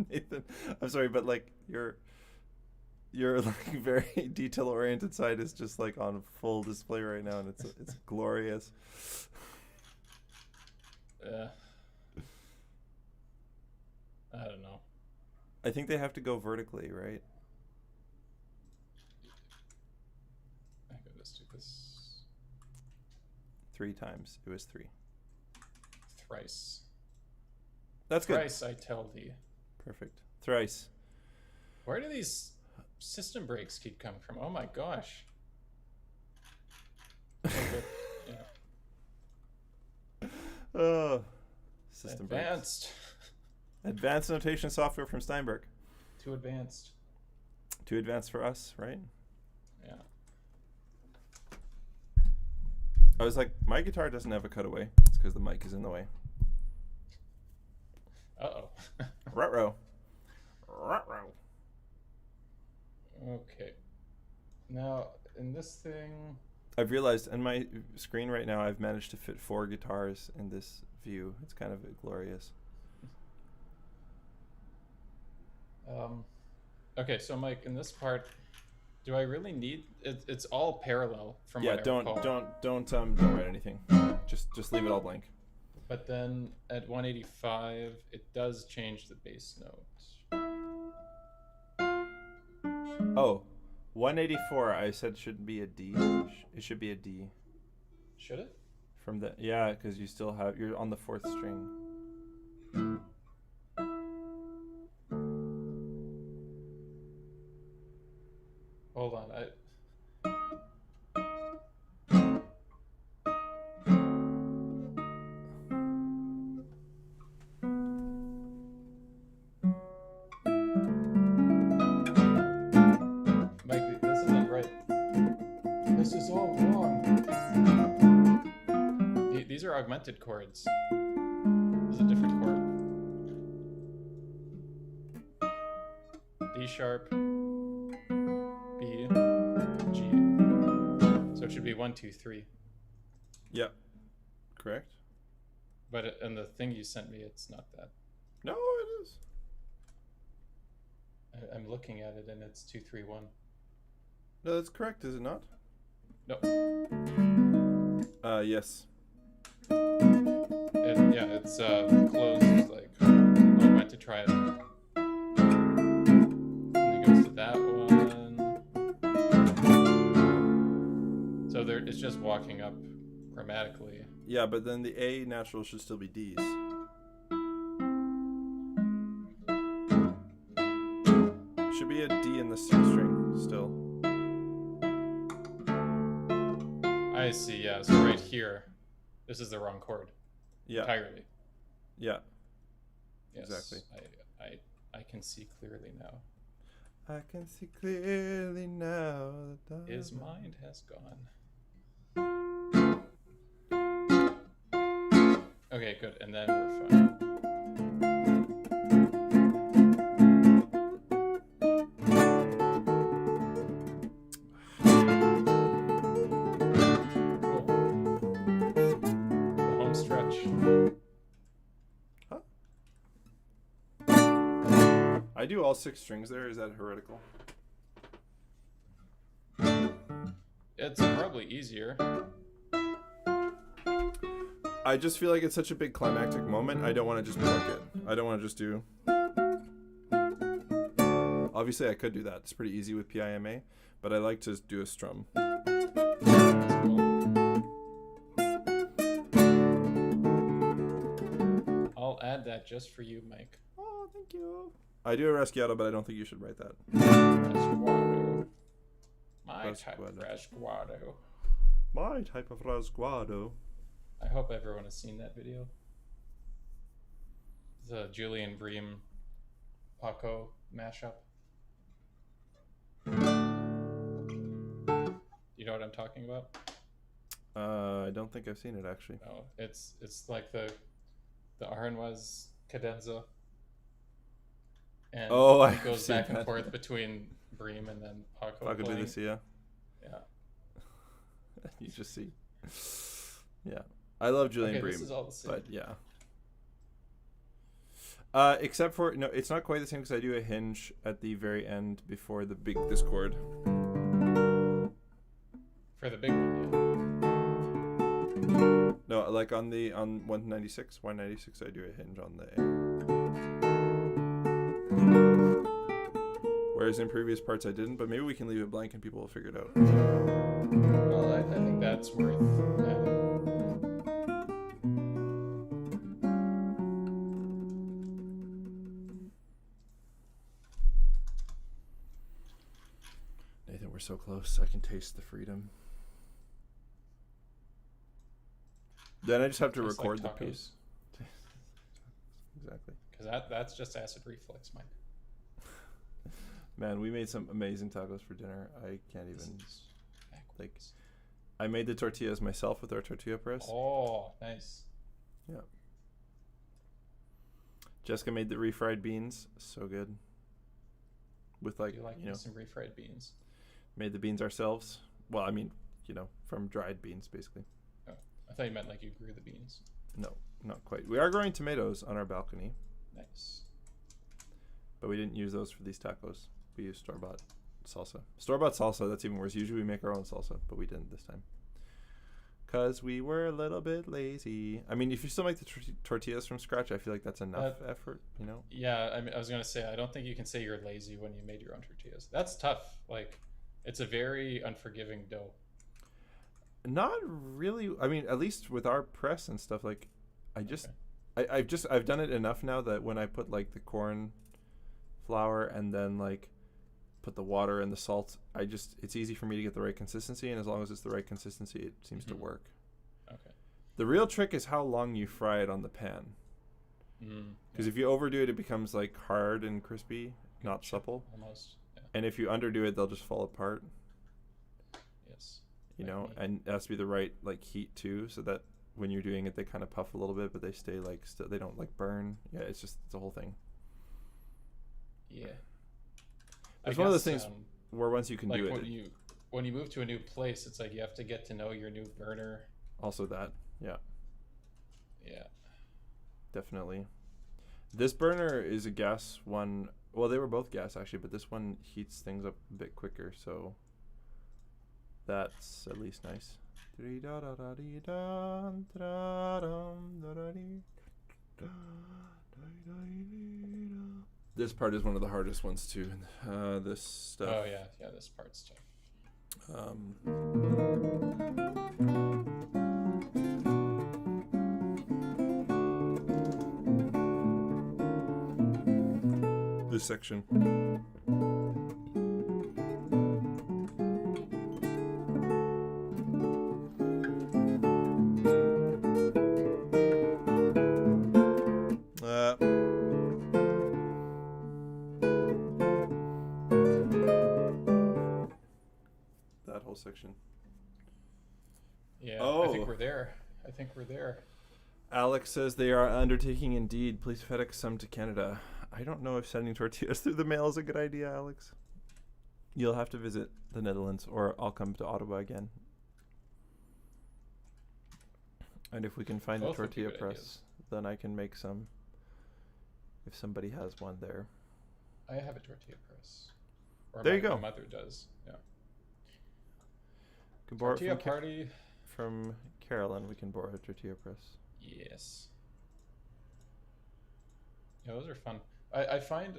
Nathan, I'm sorry, but like your like very detail oriented side is just like on full display right now, and it's glorious. I don't know. I think they have to go vertically, right? I could just do this 3 times. It was 3. Thrice. That's good. Thrice I tell thee. Perfect. Thrice. Where do these system breaks keep coming from? Oh my gosh. System advanced. breaks. Advanced notation software from Steinberg. Too advanced. Too advanced for us, right? Yeah. I was like, my guitar doesn't have a cutaway. It's because the mic is in the way. Uh-oh. Ruh-roh. Ruh-roh. Okay. Now, in this thing... I've realized in my screen right now, I've managed to fit 4 guitars in this view. It's kind of glorious. Okay, so Mike, in this part, do I really need... It's all parallel from what I recall. Don't write anything. Just leave it all blank. But then at 185, it does change the bass note. Oh, 184 I said shouldn't be a D. It should be a D. Should it? From the because you're on the 4th string. Hold on, Mike, this isn't right. This is all wrong. These are augmented chords. This is a different chord. D sharp, B, G. So it should be 1, 2, 3. Yep. Correct. But in the thing you sent me, it's not that. No, it is. I'm looking at it and it's 2, 3, 1. No, that's correct, is it not? No. Yes. It's closed, like, I went to try it. And it goes to that one. So it's just walking up grammatically. Yeah, but then the A natural should still be D's. Should be a D in the C string still. I see, yeah. So right here, this is the wrong chord. Yeah. Entirely. Yeah. Yes, Exactly. I can see clearly now. I can see clearly now. His mind has gone. Okay, good. And then we're fine. I do all 6 strings there. Is that heretical? It's probably easier. I just feel like it's such a big climactic moment. I don't want to just book it. I don't want to just do... I'll Obviously, I could do that. It's pretty easy with PIMA, but I like to do a strum. That's cool. I'll add that just for you, Mike. Oh, thank you. I do a Rasguado, but I don't think you should write that. Rasguado. My type of Rasguado. My type of Rasguado. I hope everyone has seen that video. The Julian Bream Paco mashup. You know what I'm talking about? I don't think I've seen it actually. No, it's like the Aranjuez cadenza, and it goes back and forth between Bream and then Paco playing. Yeah. You just see. Yeah, I love Julian Bream, this is all the same. but yeah. Except for no, it's not quite the same because I do a hinge at the very end before this chord. For the big one, yeah. No, like on 196, I do a hinge on the A. Whereas in previous parts I didn't, but maybe we can leave it blank and people will figure it out. Well, I think that's worth adding. Nathan, we're so close. I can taste the freedom. Then I just have to record like the piece. Exactly. Because that's just acid reflux, Mike. Man, we made some amazing tacos for dinner. I can't even like. I made the tortillas myself with our tortilla press. Oh, nice. Yeah. Jessica made the refried beans. So good. With like, some refried beans. Made the beans ourselves. Well, I mean, from dried beans basically. Oh, I thought you meant like you grew the beans. No, not quite. We are growing tomatoes on our balcony. Nice. But we didn't use those for these tacos. We used store-bought salsa. Store-bought salsa, that's even worse. Usually we make our own salsa, but we didn't this time. Because we were a little bit lazy. I mean, if you still make the tortillas from scratch, I feel like that's enough effort, Yeah, I mean, I was going to say, I don't think you can say you're lazy when you made your own tortillas. That's tough. Like, it's a very unforgiving dough. Not really. I mean, at least with our press and stuff, like, I've done it enough now that when I put, like, the corn flour and then, like, put the water and the salt, it's easy for me to get the right consistency, and as long as it's the right consistency, it seems to work. Okay. The real trick is how long you fry it on the pan. Because if you overdo it, it becomes like hard and crispy, not supple. Almost. Yeah. And if you underdo it, they'll just fall apart. Yes. And it has to be the right like heat too, so that when you're doing it, they kind of puff a little bit, but they stay like they don't like burn. Yeah, it's a whole thing. Yeah. It's one of those things where once you can do it. When you move to a new place, it's like you have to get to know your new burner. Also that, yeah. Yeah. Definitely. This burner is a gas one. Well, they were both gas actually, but this one heats things up a bit quicker, so that's at least nice. This part is one of the hardest ones too. This stuff. Oh yeah, this part's tough. This section. That whole section. Yeah, Oh. I think we're there. Alex says they are undertaking indeed. Please FedEx some to Canada. I don't know if sending tortillas through the mail is a good idea, Alex. You'll have to visit the Netherlands, or I'll come to Ottawa again. And if we can find a tortilla press, then I can make some. If somebody has one there. I have a tortilla press. Or there you go. My mother does. Yeah. Can borrow tortilla party from Carolyn. We can borrow a tortilla press. Yes. Yeah, those are fun. I find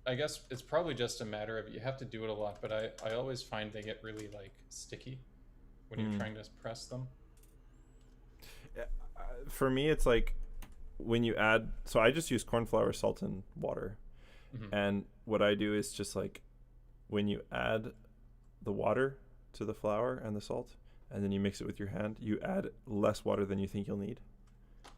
I guess it's probably just a matter of you have to do it a lot, but I always find they get really like sticky when you're trying to press them. For me, it's like when you add. So I just use corn flour, salt, and water. And what I do is just like when you add the water to the flour and the salt, and then you mix it with your hand, you add less water than you think you'll need.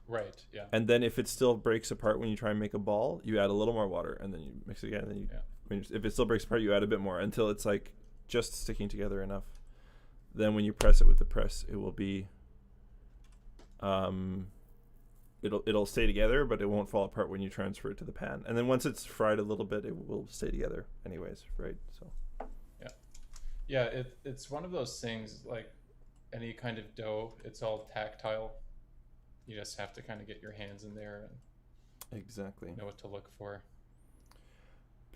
Right. Yeah. And then if it still breaks apart when you try and make a ball, you add a little more water, and then you mix it again. And then if it still breaks apart, you add a bit more until it's like just sticking together enough. Then when you press it with the press, it will be it'll stay together, but it won't fall apart when you transfer it to the pan. And then once it's fried a little bit, it will stay together anyways, right? So yeah, it's one of those things like any kind of dough, it's all tactile. You just have to kind of get your hands in there and exactly know what to look for.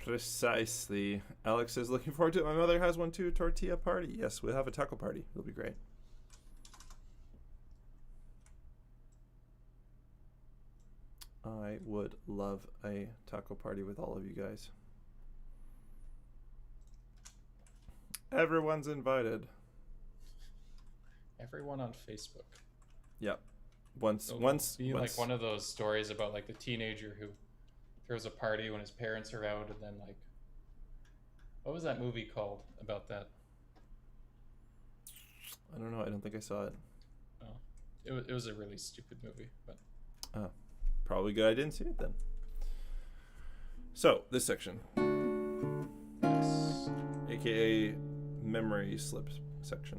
Precisely. Alex is looking forward to it. My mother has one too. Tortilla party. Yes, we'll have a taco party. It'll be great. I would love a taco party with all of you guys. Everyone's invited. Everyone on Facebook. Yep. Once like one of those stories about like the teenager who throws a party when his parents are out, and then like, what was that movie called about that? I don't know. I don't think I saw it. Oh, it was a really stupid movie, but probably good I didn't see it then. So this section, yes, aka memory slips section.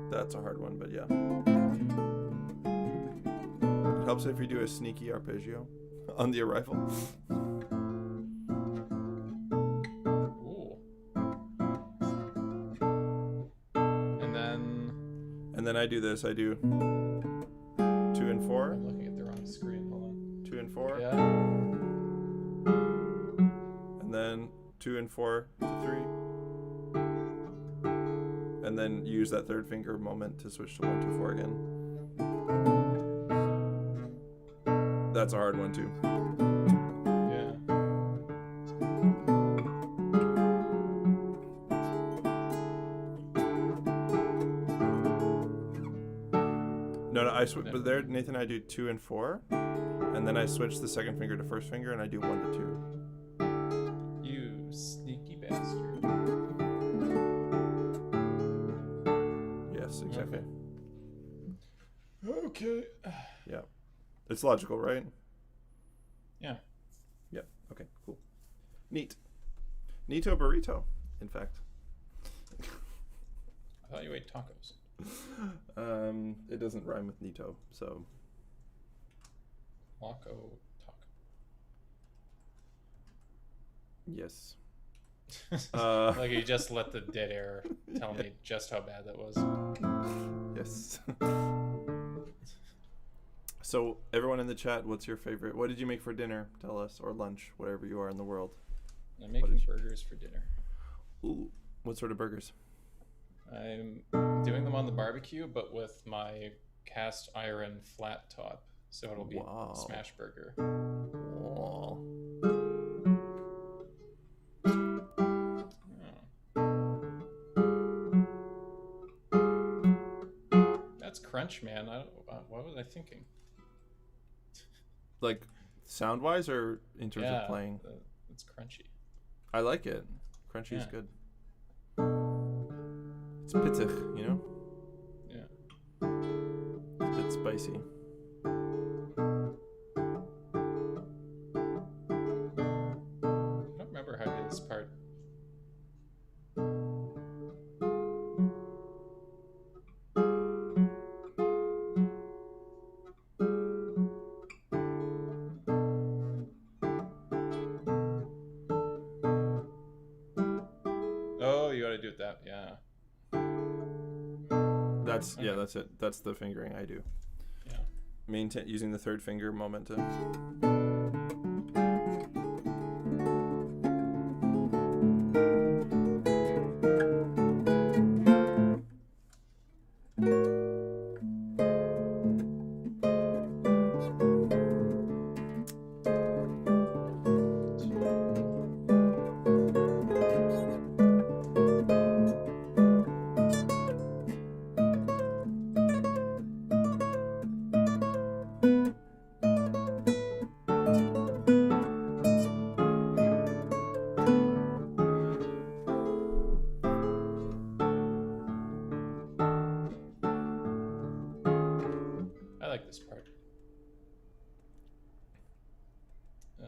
That's a hard one, but yeah. It helps if you do a sneaky arpeggio on the arrival. Ooh. And then I do this. I do 2 and 4. I'm looking at the wrong screen. Hold on. 2 and 4. Yeah. And then 2 and 4 to 3. And then use that third finger moment to switch to 1, 2, 4 again. That's a hard one too. Yeah. No, I switch. But there, Nathan, I do 2 and 4, and then I switch the second finger to first finger, and I do 1 to 2. You sneaky bastard. Yes, exactly. Okay. Yeah. It's logical, right? Yeah. Yep. Okay, cool. Neat. Neato burrito, in fact. I thought you ate tacos. It doesn't rhyme with Nito, so. Taco. Yes. Like you just let the dead air tell me just how bad that was. Yes. So, everyone in the chat, what's your favorite? What did you make for dinner? Tell us, or lunch, wherever you are in the world. I'm making burgers for dinner. Ooh, what sort of burgers? I'm doing them on the barbecue, but with my cast iron flat top, so it'll be smash burger. Wow. That's crunch, man. What was I thinking? Like, sound-wise or in terms of playing? It's crunchy. I like it. Crunchy is good. It's pitzig, you know? Yeah. It's a bit spicy. I don't remember how I did this part. Oh, you gotta do it that, yeah. That's Okay. that's it. That's the fingering I do. Yeah. Maintain using the third finger momentum. I like this part.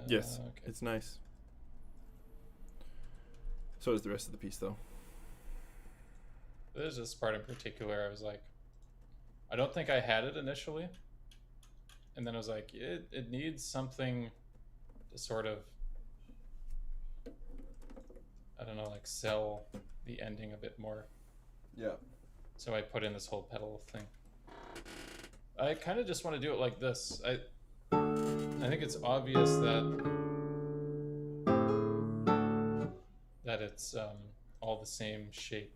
Yes, Okay. it's nice. So is the rest of the piece, though. There's this part in particular. I was like, I don't think I had it initially, and then I was like, it needs something to sort of, I don't know, like sell the ending a bit more. Yeah. So I put in this whole pedal thing. I kind of just want to do it like this. I think it's obvious that it's all the same shape.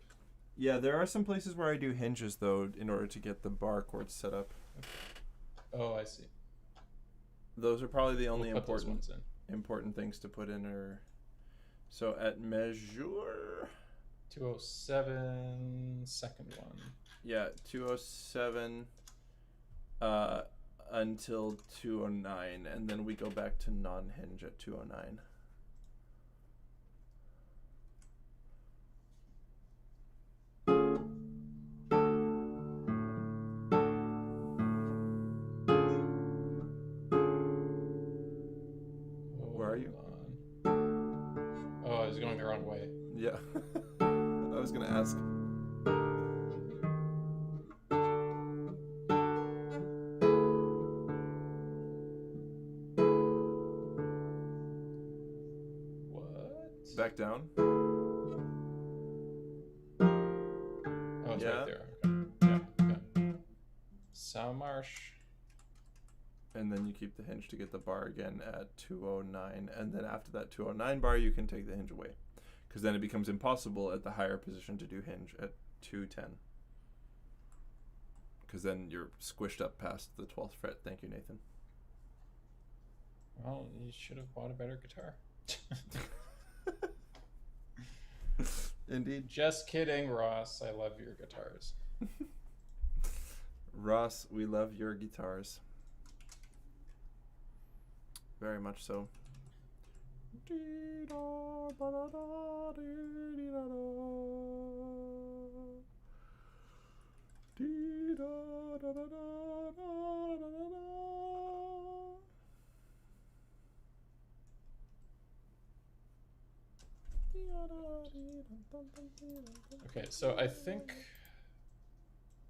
Yeah, there are some places where I do hinges, though, in order to get the bar chords set up. Okay. Oh, I see. Those are probably the only We'll put those ones in. important things to put in. So at measure... 207, second one. Yeah, 207 until 209, and then we go back to non-hinge at 209. Where are you? Oh, I was going the wrong way. Yeah. I was going to ask. What? Back down. Oh, it's Yeah. right there. Okay. Yeah. Okay. Samarsh. And then you keep the hinge to get the bar again at 209. And then after that 209 bar, you can take the hinge away. Because then it becomes impossible at the higher position to do hinge at 210. Because then you're squished up past the 12th fret. Thank you, Nathan. Well, you should have bought a better guitar. Indeed. Just kidding, Ross. I love your guitars. Ross, we love your guitars. Very much so. Okay, so I think,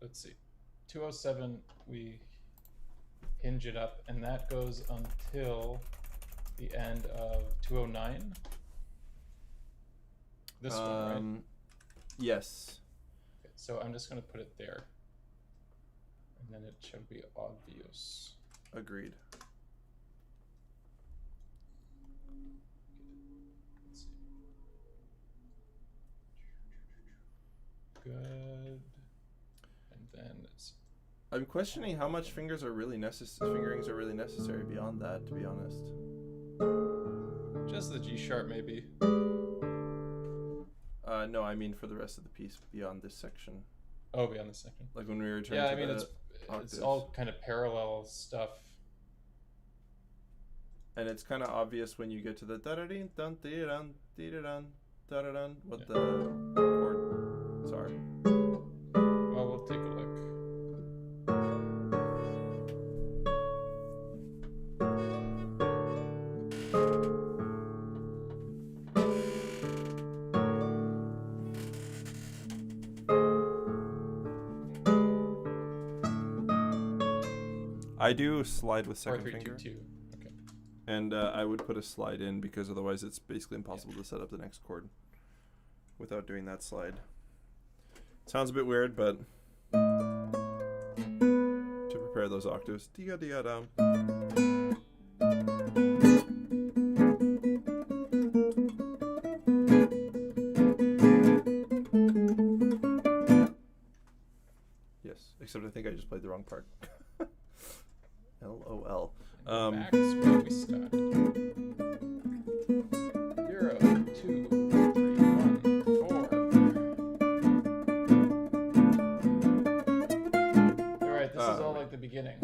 let's see, 207, we hinge it up, and that goes until the end of 209. This one, right? Yes. Okay, so I'm just going to put it there, and then it should be obvious. Agreed. Let's see. Good. And then it's I'm questioning how much fingerings are really necessary beyond that, to be honest. just the G sharp, maybe. No, I mean for the rest of the piece beyond this section. Oh, beyond this section. Like when we return Yeah, to I mean, the it's octaves. all kind of parallel stuff. And it's kind of obvious when you get to the da-da-dee, dun dee dun dee dun da-da-dun, what Yeah. the chords are. Well, we'll take a look. I do slide with second 4, 3, finger. 2, 2. Okay. And I would put a slide in because otherwise it's basically impossible to set up the next chord without doing that slide. Sounds a bit weird, but to prepare those octaves. Diga-diga-dum. Yes, except I think I just played the wrong part. LOL. Back is where we started. 0, 2, 3, 1, 4. All right, this is all like the beginning.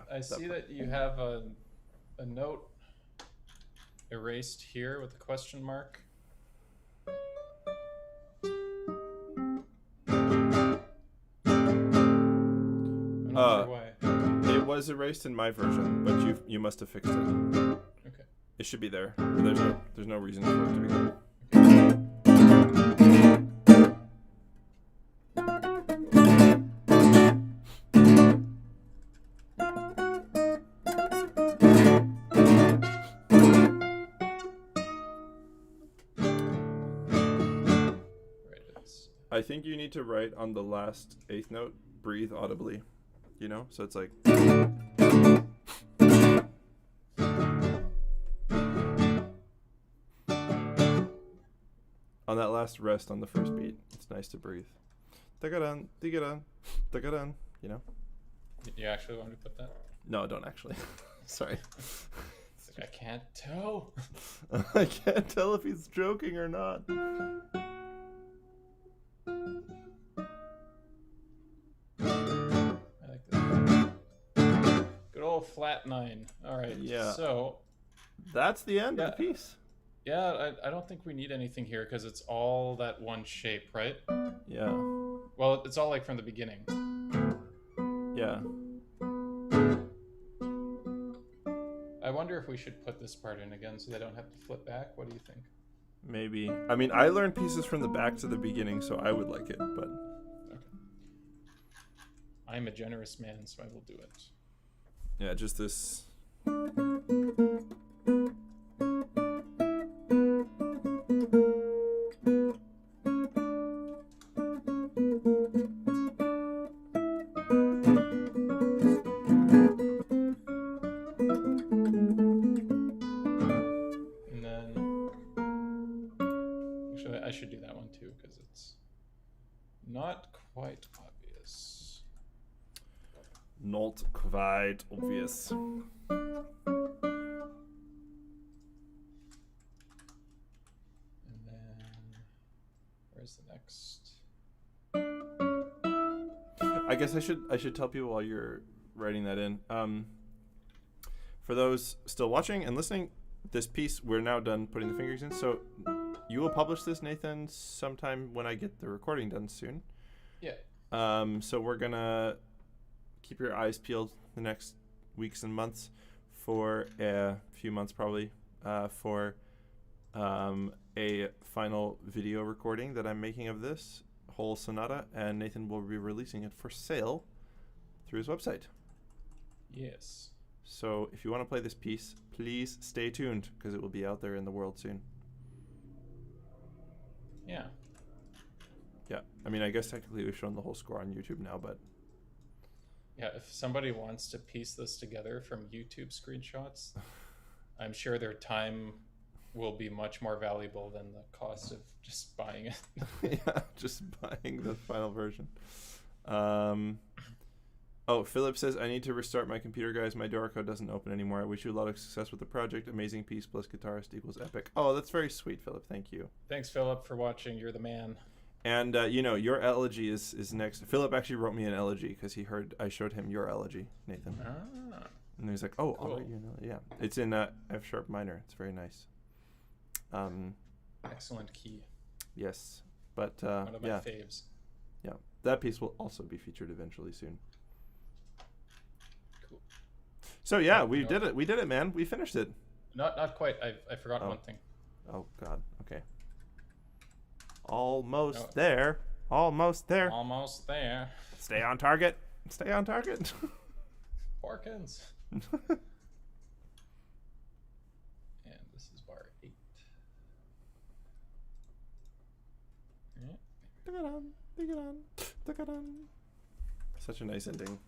I see that you have a note erased here with a question mark. I'm not sure why. It was erased in my version, but you must have fixed it. Okay. It should be there. There's no reason for it to be there. I think you need to write on the last eighth note, breathe audibly, you know? So it's like... On that last rest on the first beat, it's nice to breathe. Tagadan, digadan, tagadan, you know? You actually want me to put that? No, don't actually. Sorry. I can't tell. I can't tell if he's joking or not. Good old flat 9. All right. Yeah. So that's the end of the piece. Yeah, I don't think we need anything here because it's all that one shape, right? Yeah. Well, it's all like from the beginning. Yeah. I wonder if we should put this part in again so they don't have to flip back. What do you think? Maybe. I mean, I learned pieces from the back to the beginning, so I would like it, but... Okay. I'm a generous man, so I will do it. Yeah, just this... And then... Actually, I should do that one too, because it's not quite obvious. Not quite obvious. And then... Where's the next? I guess I should tell people while you're writing that in. For those still watching and listening, this piece we're now done putting the fingers in. So you will publish this, Nathan, sometime when I get the recording done soon. Yeah. So we're gonna keep your eyes peeled the next weeks and months for a few months probably for a final video recording that I'm making of this whole sonata, and Nathan will be releasing it for sale through his website. Yes. So if you want to play this piece, please stay tuned because it will be out there in the world soon. Yeah. Yeah. I mean, I guess technically we've shown the whole score on YouTube now, but... Yeah, if somebody wants to piece this together from YouTube screenshots, I'm sure their time will be much more valuable than the cost of just buying it. Yeah, just buying the final version. Oh, Philip says, I need to restart my computer, guys. My door code doesn't open anymore. I wish you a lot of success with the project. Amazing piece plus guitarist equals epic. Oh, that's very sweet, Philip. Thank you. Thanks, Philip, for watching. You're the man. And, you know, your elegy is next. Philip actually wrote me an elegy because he heard I showed him your elegy, Nathan. Ah. And he's like, oh, Cool. I'll write you an elegy. Yeah. It's in F sharp minor. It's very nice. Excellent key. Yes. But, One of my yeah. faves. Yeah, that piece will also be featured eventually soon. Cool. So yeah, we did it. We did it, man. We finished it. Not quite. I forgot one thing. Oh God. Okay. Almost there. Almost there. Almost there. Stay on target. Stay on target. Porkins. And this is bar 8. Such a nice ending.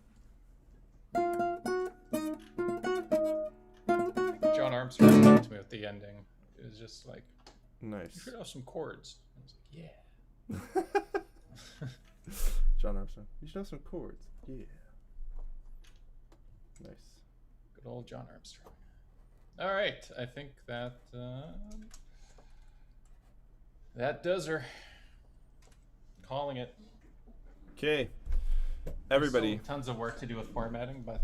John Armstrong came to me with the ending. It was just like, Nice. you should have some chords. I was like, yeah. John Armstrong. You should have some chords. Yeah. Nice. Good old John Armstrong. All right, I think that that does her. Calling it. Okay. Everybody. Still tons of work to do with formatting, but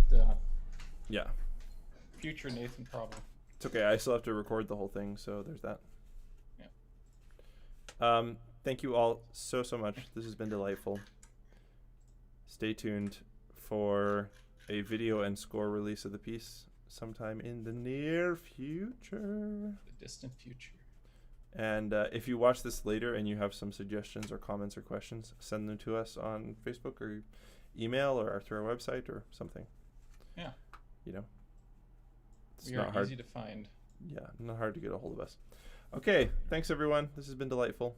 Yeah. future Nathan problem. It's okay. I still have to record the whole thing, so there's that. Yeah. Thank you all so much. This has been delightful. Stay tuned for a video and score release of the piece sometime in the near future. The distant future. And if you watch this later and you have some suggestions or comments or questions, send them to us on Facebook or email or through our website or something. Yeah. You know, it's We not are hard. easy to find. Yeah, not hard to get a hold of us. Okay, thanks everyone. This has been delightful.